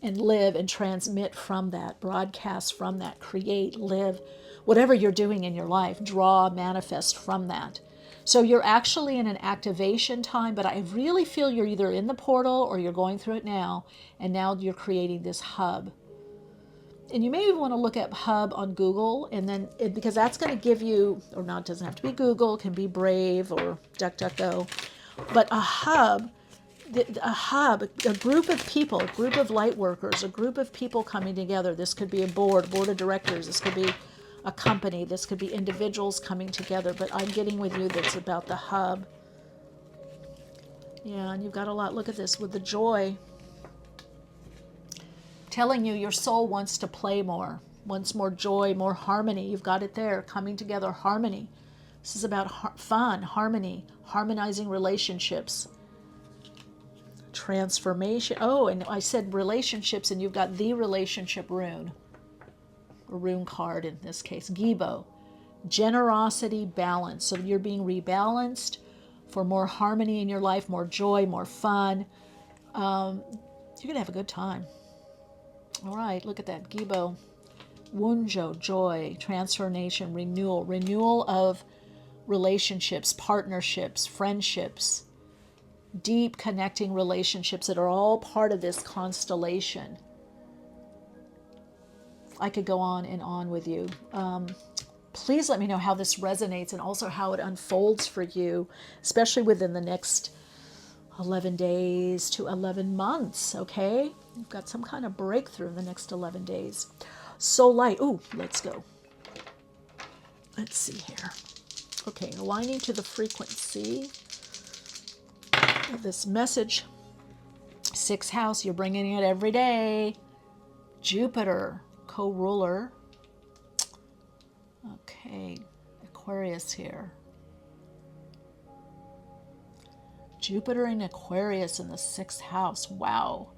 S1: and live and transmit from that, broadcast from that, create, live, whatever you're doing in your life, draw, manifest from that. So you're actually in an activation time, but I really feel you're either in the portal or you're going through it now, and now you're creating this hub. And you may want to look at hub on Google, and then because that's going to give you, or not, it doesn't have to be Google, it can be Brave or DuckDuckGo, but a hub, a group of people, a group of light workers, a group of people coming together. This could be a board of directors, this could be a company, this could be individuals coming together, but I'm getting with you that's about the hub. Yeah, and you've got a lot, look at this, with the joy. Telling you your soul wants to play more, wants more joy, more harmony. You've got it there, coming together, harmony. This is about fun, harmony, harmonizing relationships. Transformation. Oh, and I said relationships, and you've got the relationship rune. A rune card in this case, Gibo. Generosity, balance. So you're being rebalanced for more harmony in your life, more joy, more fun. You're going to have a good time. All right, look at that. Gibo. Wunjo, joy, transformation, renewal of relationships, partnerships, friendships, deep connecting relationships that are all part of this constellation. I could go on and on with you. Please let me know how this resonates, and also how it unfolds for you, especially within the next 11 days to 11 months, okay? You've got some kind of breakthrough in the next 11 days. Soul light. Ooh, let's go. Let's see here. Okay, aligning to the frequency of this message. 6th house, you're bringing it every day. Jupiter, co-ruler. Okay, Aquarius here. Jupiter in Aquarius in the 6th house. Wow.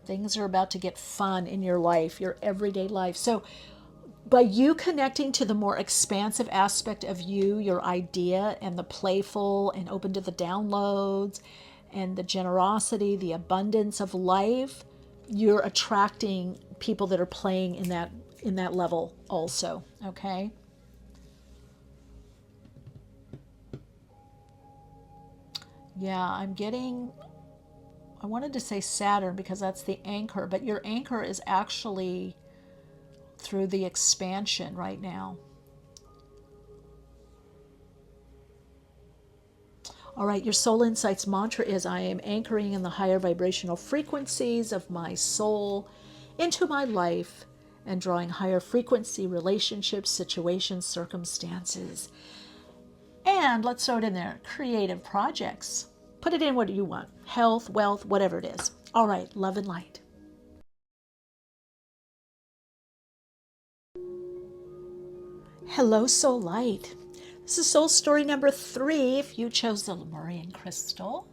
S1: Things are about to get fun in your life, your everyday life. So by you connecting to the more expansive aspect of you, your idea, and the playful and open to the downloads and the generosity, the abundance of life, you're attracting people that are playing in that level also, okay? Yeah, I wanted to say Saturn because that's the anchor, but your anchor is actually through the expansion right now. All right, your Soul Insights mantra is, I am anchoring in the higher vibrational frequencies of my soul into my life and drawing higher frequency relationships, situations, circumstances. And let's throw it in there, creative projects. Put it in what you want, health, wealth, whatever it is. All right, love and light. Hello, Soul Light. This is soul story number 3. If you chose the Lemurian crystal,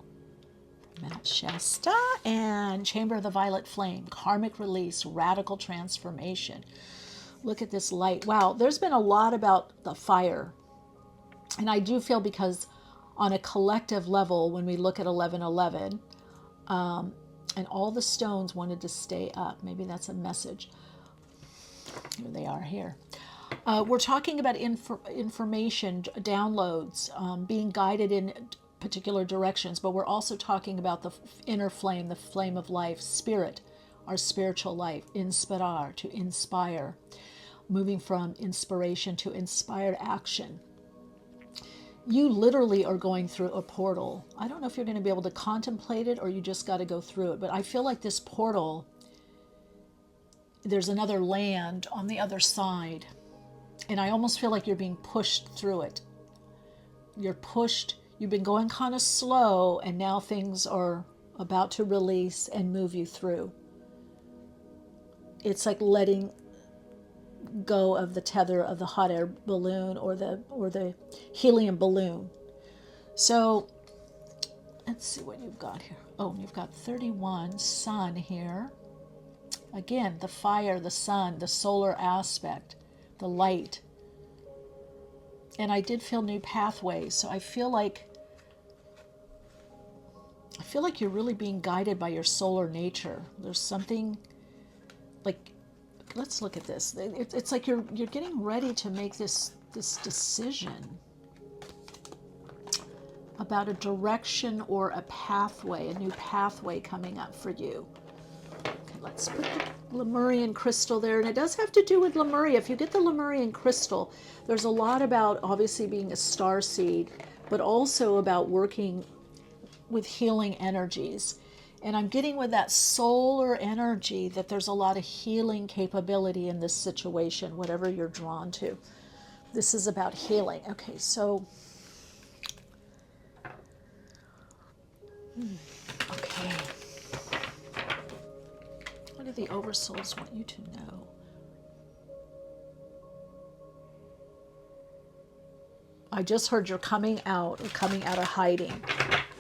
S1: Mount Shasta, and Chamber of the Violet Flame, karmic release, radical transformation. Look at this light. Wow, there's been a lot about the fire. And I do feel because on a collective level, when we look at 1111, and all the stones wanted to stay up. Maybe that's a message. Here they are here. We're talking about information, downloads, being guided in particular directions, but we're also talking about the inner flame, the flame of life, spirit, our spiritual life, inspirar, to inspire, moving from inspiration to inspired action. You literally are going through a portal. I don't know if you're going to be able to contemplate it or you just got to go through it, but I feel like this portal, there's another land on the other side. And I almost feel like you're being pushed through it. You're pushed, you've been going kind of slow, and now things are about to release and move you through. It's like letting go of the tether of the hot air balloon or the helium balloon. So let's see what you've got here. Oh, you've got 31, sun here. Again, the fire, the sun, the solar aspect, the light. And I did feel new pathways. So I feel like you're really being guided by your solar nature. There's something like, let's look at this. It's like you're getting ready to make this decision about a direction or a pathway, a new pathway coming up for you. Okay, let's put the Lemurian crystal there. And it does have to do with Lemuria. If you get the Lemurian crystal, there's a lot about obviously being a star seed, but also about working with healing energies. And I'm getting with that solar energy that there's a lot of healing capability in this situation, whatever you're drawn to. This is about healing. Okay, so, okay. What do the oversouls want you to know? I just heard you're coming out of hiding.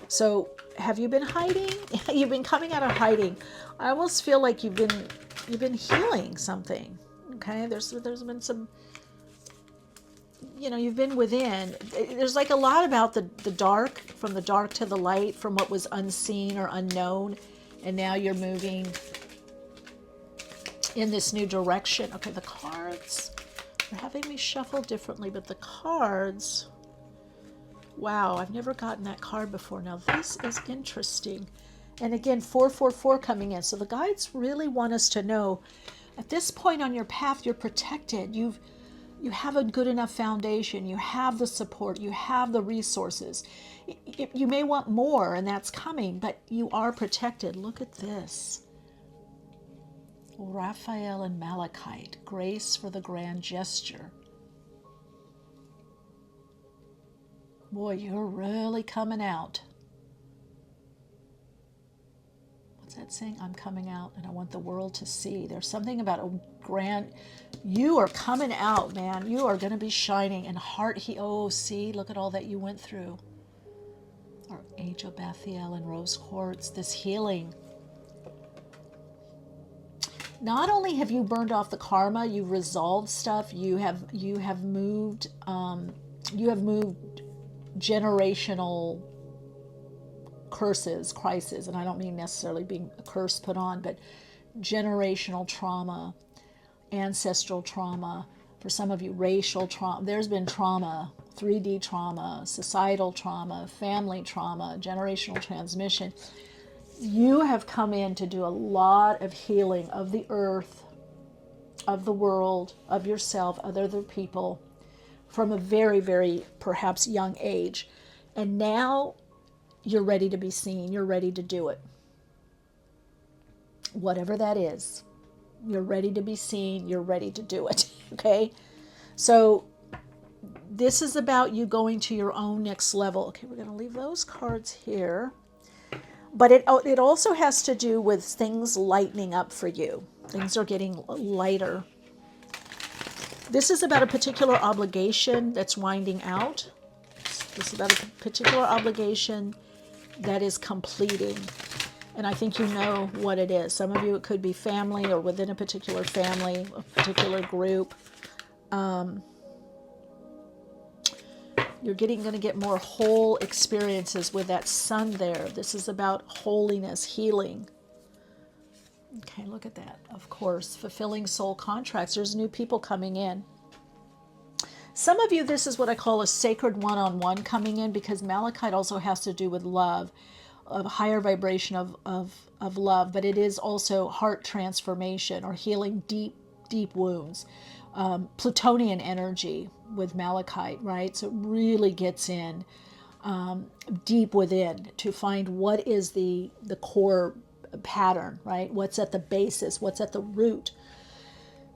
S1: So have you been hiding? You've been coming out of hiding. I almost feel like you've been healing something. Okay, there's been some, you've been within. There's like a lot about the dark, from the dark to the light, from what was unseen or unknown, and now you're moving in this new direction. Okay, the cards are having me shuffle differently, but the cards, wow, I've never gotten that card before. Now this is interesting. And again, 444 coming in. So the guides really want us to know at this point on your path, you're protected. You have a good enough foundation. You have the support. You have the resources. You may want more, and that's coming, but you are protected. Look at this. Raphael and Malachite, grace for the grand gesture. Boy, you're really coming out. What's that saying? I'm coming out and I want the world to see. There's something about a grand, you are coming out, man. You are going to be shining and oh, see, look at all that you went through. Or Angel Bethiel and Rose Quartz, this healing. not only have you burned off the karma, you've resolved stuff, you have moved generational curses, crises, and I don't mean necessarily being a curse put on, but generational trauma, ancestral trauma, for some of you, racial trauma. There's been trauma, 3D trauma, societal trauma, family trauma, generational transmission. You have come in to do a lot of healing of the earth, of the world, of yourself, of other people, from a very, very perhaps young age. And now you're ready to be seen. You're ready to do it. Whatever that is, you're ready to be seen. You're ready to do it. Okay? So this is about you going to your own next level. Okay, we're going to leave those cards here. But it also has to do with things lightening up for you. Things are getting lighter. This is about a particular obligation that's winding out. This is about a particular obligation that is completing. And I think you know what it is. Some of you, it could be family or within a particular family, a particular group. You're going to get more whole experiences with that sun there. This is about holiness, healing. Okay, look at that. Of course, fulfilling soul contracts. There's new people coming in. Some of you, this is what I call a sacred one-on-one coming in, because Malachite also has to do with love, of higher vibration of love, but it is also heart transformation or healing deep wounds. Plutonian energy with Malachite, right? So it really gets in deep within to find what is the core pattern, right? What's at the basis, what's at the root.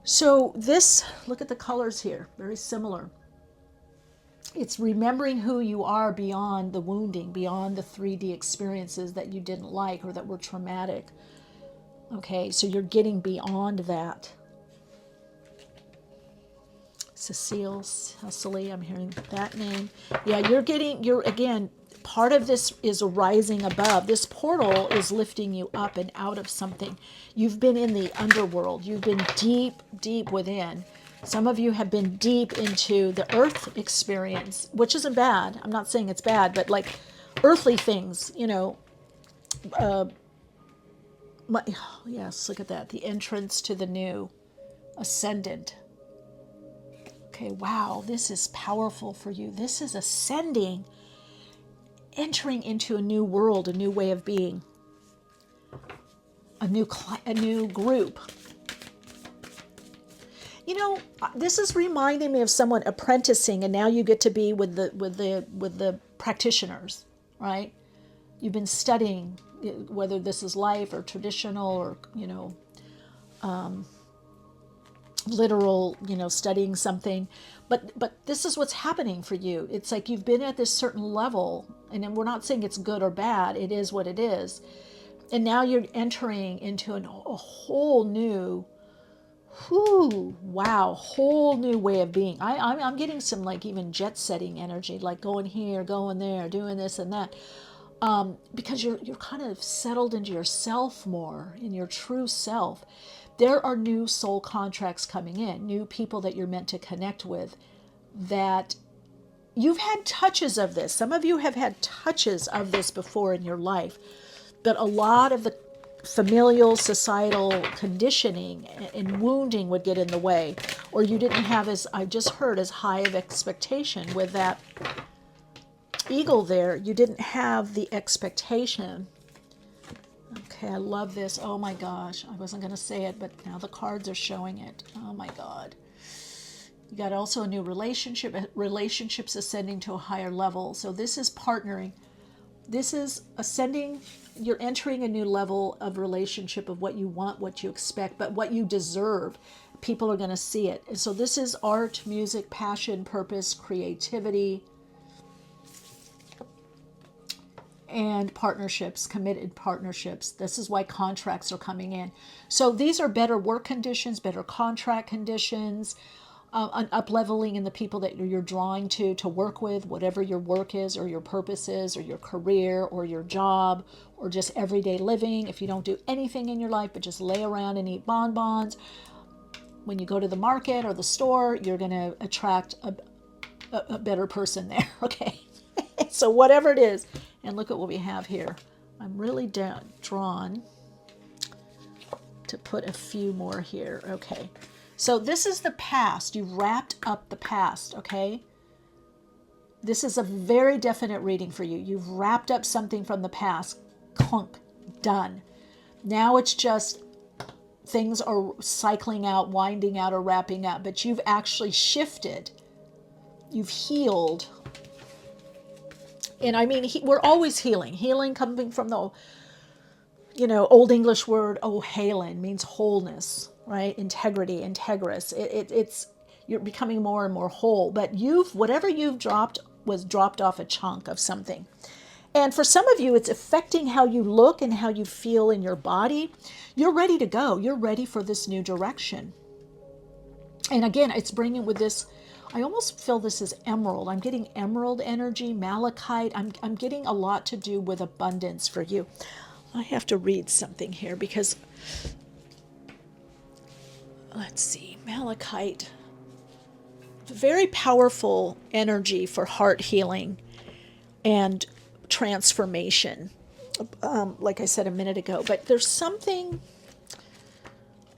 S1: So this, look at the colors here, very similar. It's remembering who you are beyond the wounding, beyond the 3D experiences that you didn't like or that were traumatic. Okay, so you're getting beyond that. Cecily, I'm hearing that name. Yeah, you're again, part of this is rising above. This portal is lifting you up and out of something. You've been in the underworld. You've been deep within. Some of you have been deep into the earth experience, which isn't bad. I'm not saying it's bad, but like earthly things, yes, look at that. The entrance to the new, ascendant. Okay, wow, this is powerful for you. This is ascending, entering into a new world, a new way of being, a new group. This is reminding me of someone apprenticing, and now you get to be with the practitioners, right? You've been studying, whether this is life or traditional or literal, studying something, but this is what's happening for you. It's like you've been at this certain level, and we're not saying it's good or bad. It is what it is, and now you're entering into a whole new, whole new way of being. I'm getting some like even jet setting energy, like going here, going there, doing this and that, because you're kind of settled into yourself more, in your true self. There are new soul contracts coming in, new people that you're meant to connect with, that you've had touches of this. Some of you have had touches of this before in your life, but a lot of the familial, societal conditioning and wounding would get in the way, or you didn't have, as I just heard, as high of expectation with that eagle there. You didn't have the expectation. Okay, I love this. Oh my gosh, I wasn't going to say it, but now the cards are showing it. Oh my God. You got also a new relationship, relationships ascending to a higher level. So this is partnering. This is ascending. You're entering a new level of relationship, of what you want, what you expect, but what you deserve. People are going to see it. And so this is art, music, passion, purpose, creativity, and partnerships, committed partnerships. This is why contracts are coming in. So these are better work conditions, better contract conditions. an up-leveling in the people that you're drawing to work with, whatever your work is or your purpose is or your career or your job or just everyday living. If you don't do anything in your life but just lay around and eat bonbons, when you go to the market or the store, you're going to attract a better person there, okay? So whatever it is, and look at what we have here. I'm really drawn to put a few more here, okay? So this is the past. You've wrapped up the past, okay? This is a very definite reading for you. You've wrapped up something from the past. Clunk. Done. Now it's just things are cycling out, winding out, or wrapping up. But you've actually shifted. You've healed. And I mean, we're always healing. Healing coming from the, Old English word, ohalen, means wholeness. Right? Integrity, integrous. It's you're becoming more and more whole. But whatever you've dropped was dropped off a chunk of something. And for some of you, it's affecting how you look and how you feel in your body. You're ready to go. You're ready for this new direction. And again, it's bringing with this, I almost feel this is emerald. I'm getting emerald energy, malachite. I'm getting a lot to do with abundance for you. I have to read something here because let's see, malachite, very powerful energy for heart healing and transformation, like I said a minute ago. But there's something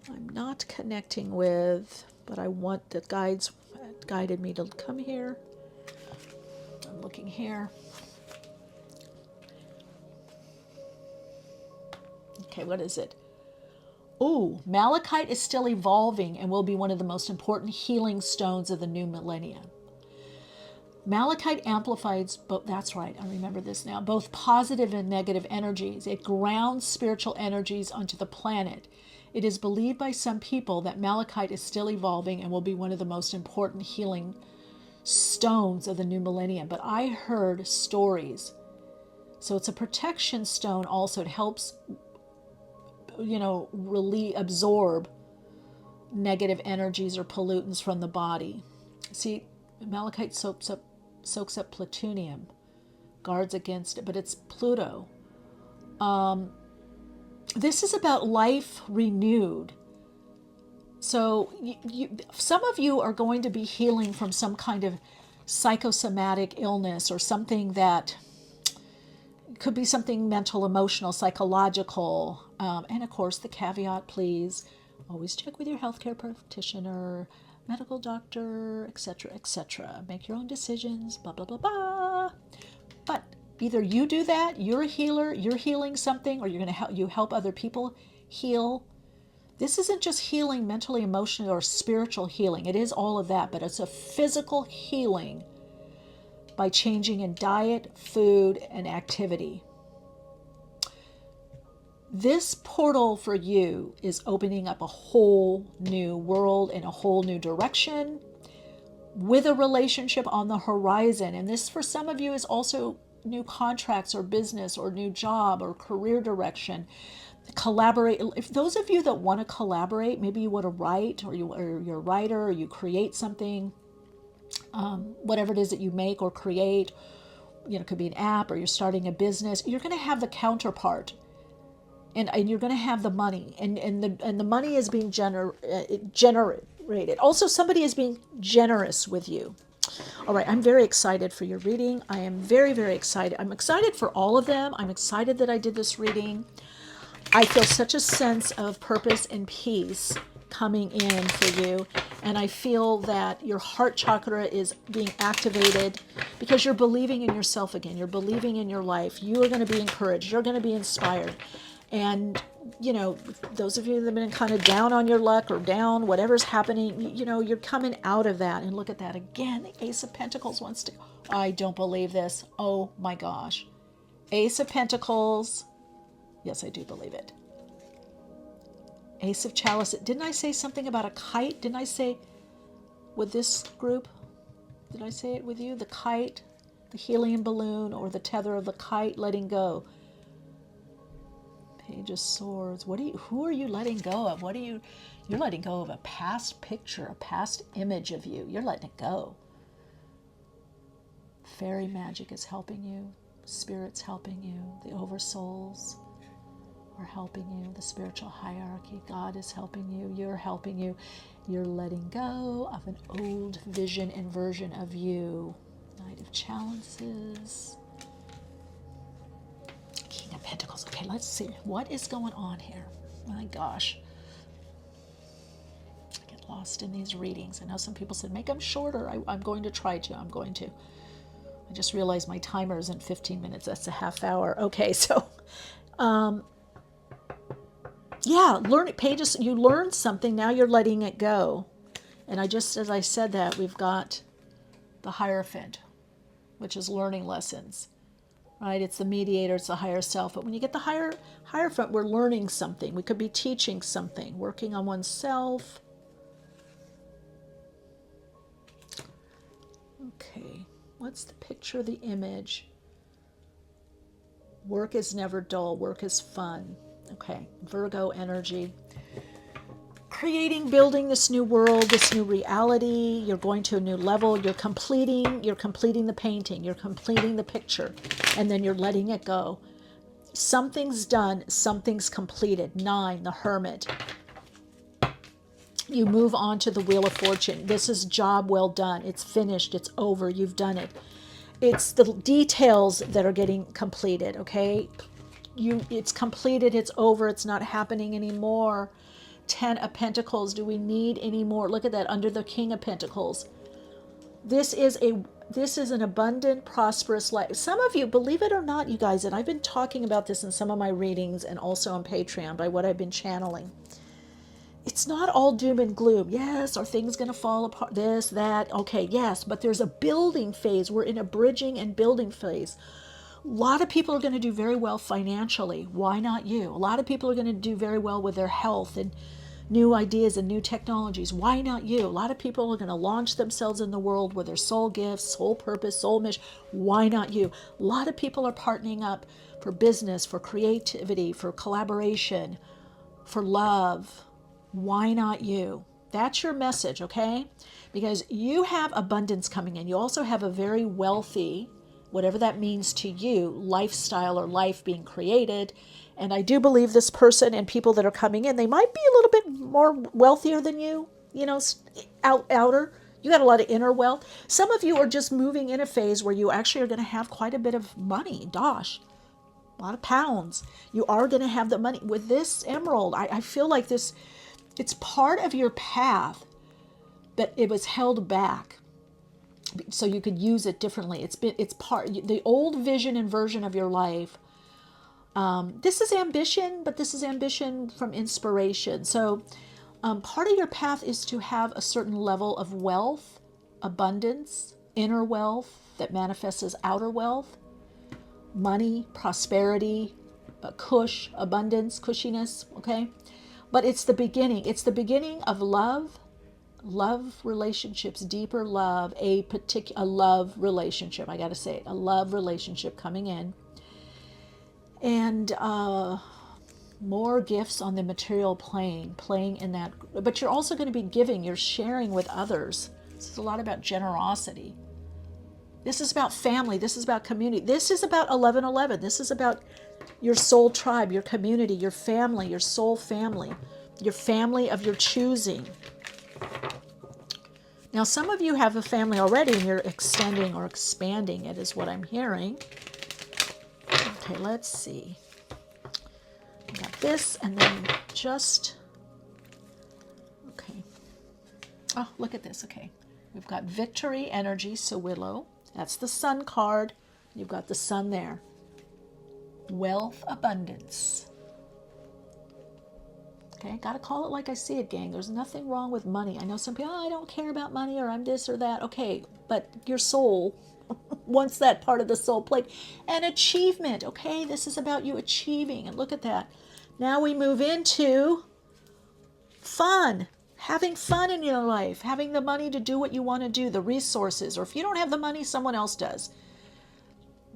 S1: I'm not connecting with, but I want the guides guided me to come here. I'm looking here. Okay, what is it? Oh, malachite is still evolving and will be one of the most important healing stones of the new millennium. Malachite amplifies, that's right, I remember this now, both positive and negative energies. It grounds spiritual energies onto the planet. It is believed by some people that malachite is still evolving and will be one of the most important healing stones of the new millennium. But I heard stories. So it's a protection stone also. It helps really absorb negative energies or pollutants from the body. See, malachite soaks up plutonium, guards against it, but it's Pluto. This is about life renewed. So some of you are going to be healing from some kind of psychosomatic illness or something that could be something mental, emotional, psychological. And of course, the caveat, please, always check with your healthcare practitioner, medical doctor, etc., etc. Make your own decisions, blah, blah, blah, blah. But either you do that, you're a healer, you're healing something, or you're going to help other people heal. This isn't just healing mentally, emotionally, or spiritual healing. It is all of that, but it's a physical healing by changing in diet, food, and activity. This portal for you is opening up a whole new world in a whole new direction with a relationship on the horizon. And this, for some of you, is also new contracts or business or new job or career direction. Collaborate. If those of you that want to collaborate, maybe you want to write, or you're a writer, or you create something, whatever it is that you make or create, it could be an app, or you're starting a business, you're going to have the counterpart. And you're going to have the money, and the money is being generated. Also, somebody is being generous with you. All right, I'm very excited for your reading. I am very, very excited. I'm excited for all of them. I'm excited that I did this reading. I feel such a sense of purpose and peace coming in for you, and I feel that your heart chakra is being activated because you're believing in yourself again. You're believing in your life. You are going to be encouraged. You're going to be inspired. And, those of you that have been kind of down on your luck or down, whatever's happening, you're coming out of that. And look at that. Again, the Ace of Pentacles wants to, I don't believe this. Oh my gosh. Ace of Pentacles. Yes, I do believe it. Ace of Chalice. Didn't I say something about a kite? Didn't I say with this group? Did I say it with you? The kite, the helium balloon, or the tether of the kite letting go. Page of Swords. Who are you letting go of? You're letting go of a past picture, a past image of you. You're letting it go. Fairy magic is helping you. Spirit's helping you. The oversouls are helping you. The spiritual hierarchy. God is helping you. You're helping you. You're letting go of an old vision and version of you. Knight of Chalices. King of Pentacles. Okay, let's see. What is going on here? My gosh. I get lost in these readings. I know some people said, make them shorter. I'm going to try to. I'm going to. I just realized my timer isn't 15 minutes. That's a half hour. Okay, so, yeah, pages, you learned something. Now you're letting it go. And as I said that, we've got the Hierophant, which is learning lessons, right? It's the mediator, it's the higher self. But when you get the Hierophant, we're learning something. We could be teaching something, working on oneself. Okay. What's the picture, the image? Work is never dull. Work is fun. Okay, Virgo energy. Creating, building this new world, this new reality. You're going to a new level. You're completing the painting. You're completing the picture. And then you're letting it go. Something's done. Something's completed. 9, the Hermit. You move on to the Wheel of Fortune. This is job well done. It's finished. It's over. You've done it. It's the details that are getting completed, okay? It's completed. It's over. It's not happening anymore. 10 of Pentacles. Do we need any more? Look at that under the King of Pentacles. This is an abundant, prosperous life. Some of you, believe it or not, you guys, and I've been talking about this in some of my readings and also on Patreon by what I've been channeling. It's not all doom and gloom. Yes, are things going to fall apart? This, that. Okay, yes, but there's a building phase. We're in a bridging and building phase. A lot of people are going to do very well financially. Why not you? A lot of people are going to do very well with their health and new ideas and new technologies. Why not you? A lot of people are going to launch themselves in the world with their soul gifts, soul purpose, soul mission. Why not you? A lot of people are partnering up for business, for creativity, for collaboration, for love. Why not you? That's your message, okay? Because you have abundance coming in. You also have a very wealthy, whatever that means to you, lifestyle or life being created. And I do believe this person and people that are coming in, they might be a little bit more wealthier than you, outer. You got a lot of inner wealth. Some of you are just moving in a phase where you actually are going to have quite a bit of money, dosh. A lot of pounds. You are going to have the money. With this emerald, I feel like this... It's part of your path, but it was held back so you could use it differently. It's part, the old vision and version of your life. This is ambition, but this is ambition from inspiration. So part of your path is to have a certain level of wealth, abundance, inner wealth that manifests as outer wealth, money, prosperity, cush, abundance, cushiness, okay? But it's the beginning. It's the beginning of love relationships, deeper love, a love relationship. I got to say it, a love relationship coming in. And more gifts on the material plane, playing in that. But you're also going to be giving. You're sharing with others. This is a lot about generosity. This is about family. This is about community. This is about 1111. This is about your soul tribe, your community, your family, your soul family, your family of your choosing. Now, some of you have a family already and you're extending or expanding it, is what I'm hearing. Okay, let's see. We got this, and then just... Okay. Oh, look at this. Okay. We've got Victory Energy, so Willow. That's the Sun card. You've got the Sun there. Wealth, abundance. Okay, got to call it like I see it, gang. There's nothing wrong with money. I know some people, I don't care about money, or I'm this or that. Okay, but your soul wants that part of the soul plate. And achievement, okay? This is about you achieving. And look at that. Now we move into fun. Having fun in your life. Having the money to do what you want to do. The resources. Or if you don't have the money, someone else does.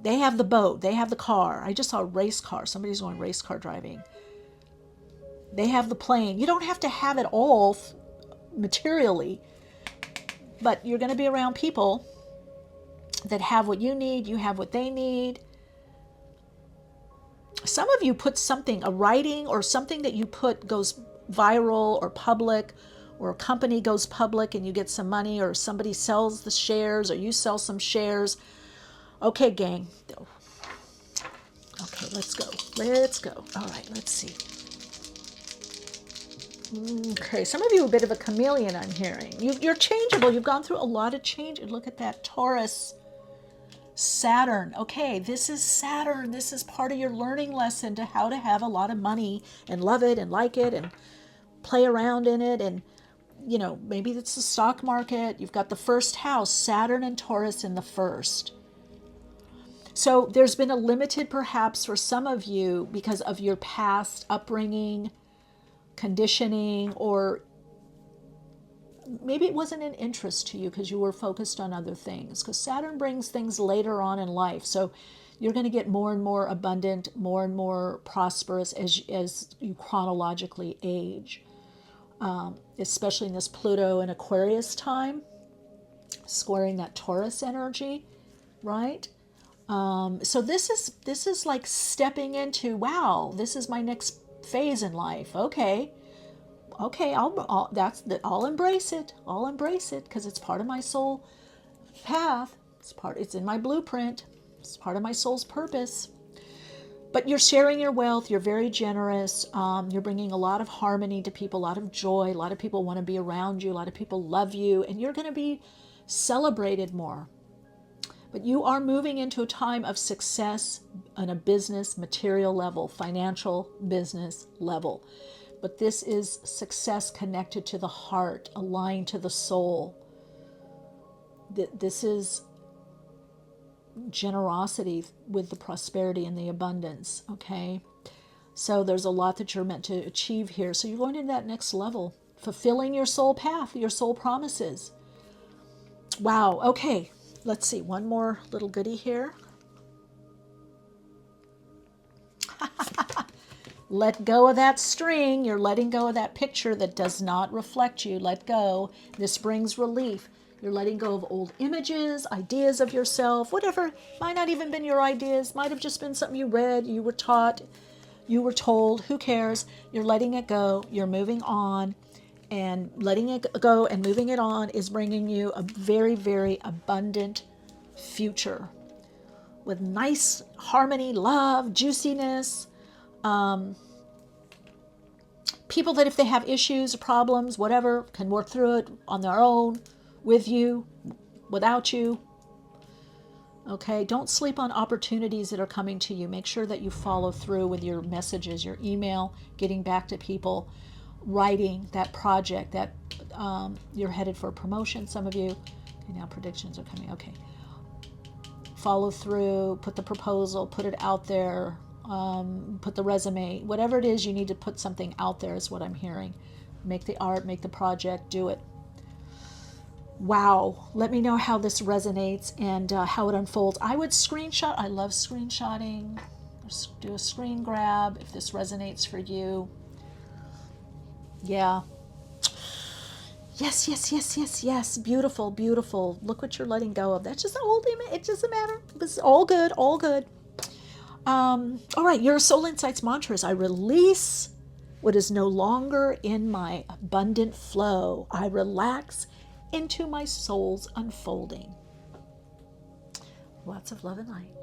S1: They have the boat. They have the car. I just saw a race car. Somebody's going race car driving. They have the plane. You don't have to have it all materially, but you're going to be around people that have what you need. You have what they need. Some of you put something, a writing or something that you put goes viral or public, or a company goes public and you get some money, or somebody sells the shares or you sell some shares. Okay, gang. Okay, let's go. Let's go. All right, let's see. Okay, some of you are a bit of a chameleon, I'm hearing. You're changeable. You've gone through a lot of change. Look at that Taurus, Saturn. Okay, this is Saturn. This is part of your learning lesson to how to have a lot of money and love it and like it and play around in it. And, you know, maybe it's the stock market. You've got the first house, Saturn and Taurus in the first. So there's been a limited, perhaps for some of you, because of your past upbringing, conditioning, or maybe it wasn't an interest to you because you were focused on other things, because Saturn brings things later on in life. So you're going to get more and more abundant, more and more prosperous as you chronologically age, especially in this Pluto and Aquarius time, squaring that Taurus energy, right? So this is like stepping into, wow, this is my next phase in life. Okay, I'll embrace it. I'll embrace it because it's part of my soul path. It's in my blueprint. It's part of my soul's purpose. But you're sharing your wealth. You're very generous. You're bringing a lot of harmony to people, a lot of joy. A lot of people want to be around you. A lot of people love you, and you're going to be celebrated more. But you are moving into a time of success on a business, material level, financial business level. But this is success connected to the heart, aligned to the soul. This is generosity with the prosperity and the abundance, okay? So there's a lot that you're meant to achieve here. So you're going to that next level, fulfilling your soul path, your soul promises. Wow, okay. Let's see, one more little goodie here. Let go of that string. You're letting go of that picture that does not reflect you. Let go. This brings relief. You're letting go of old images, ideas of yourself, whatever. Might not even been your ideas. Might have just been something you read, you were taught, you were told. Who cares? You're letting it go. You're moving on. And letting it go and moving it on is bringing you a very, very abundant future with nice harmony, love, juiciness. People that if they have issues, problems, whatever, can work through it on their own, with you, without you. Okay, don't sleep on opportunities that are coming to you. Make sure that you follow through with your messages, your email, getting back to people, writing that project that you're headed for promotion, some of you. Okay, now predictions are coming. Okay. Follow through, put the proposal, put it out there, put the resume, whatever it is you need to put something out there is what I'm hearing. Make the art, make the project, do it. Wow. Let me know how this resonates and how it unfolds. I would screenshot. I love screenshotting. Do a screen grab if this resonates for you. Yeah. Yes, yes, yes, yes, yes. Beautiful, beautiful. Look what you're letting go of. That's just an old image. It doesn't matter. It's all good, all good. All right, your soul insights mantra is: I release what is no longer in my abundant flow. I relax into my soul's unfolding. Lots of love and light.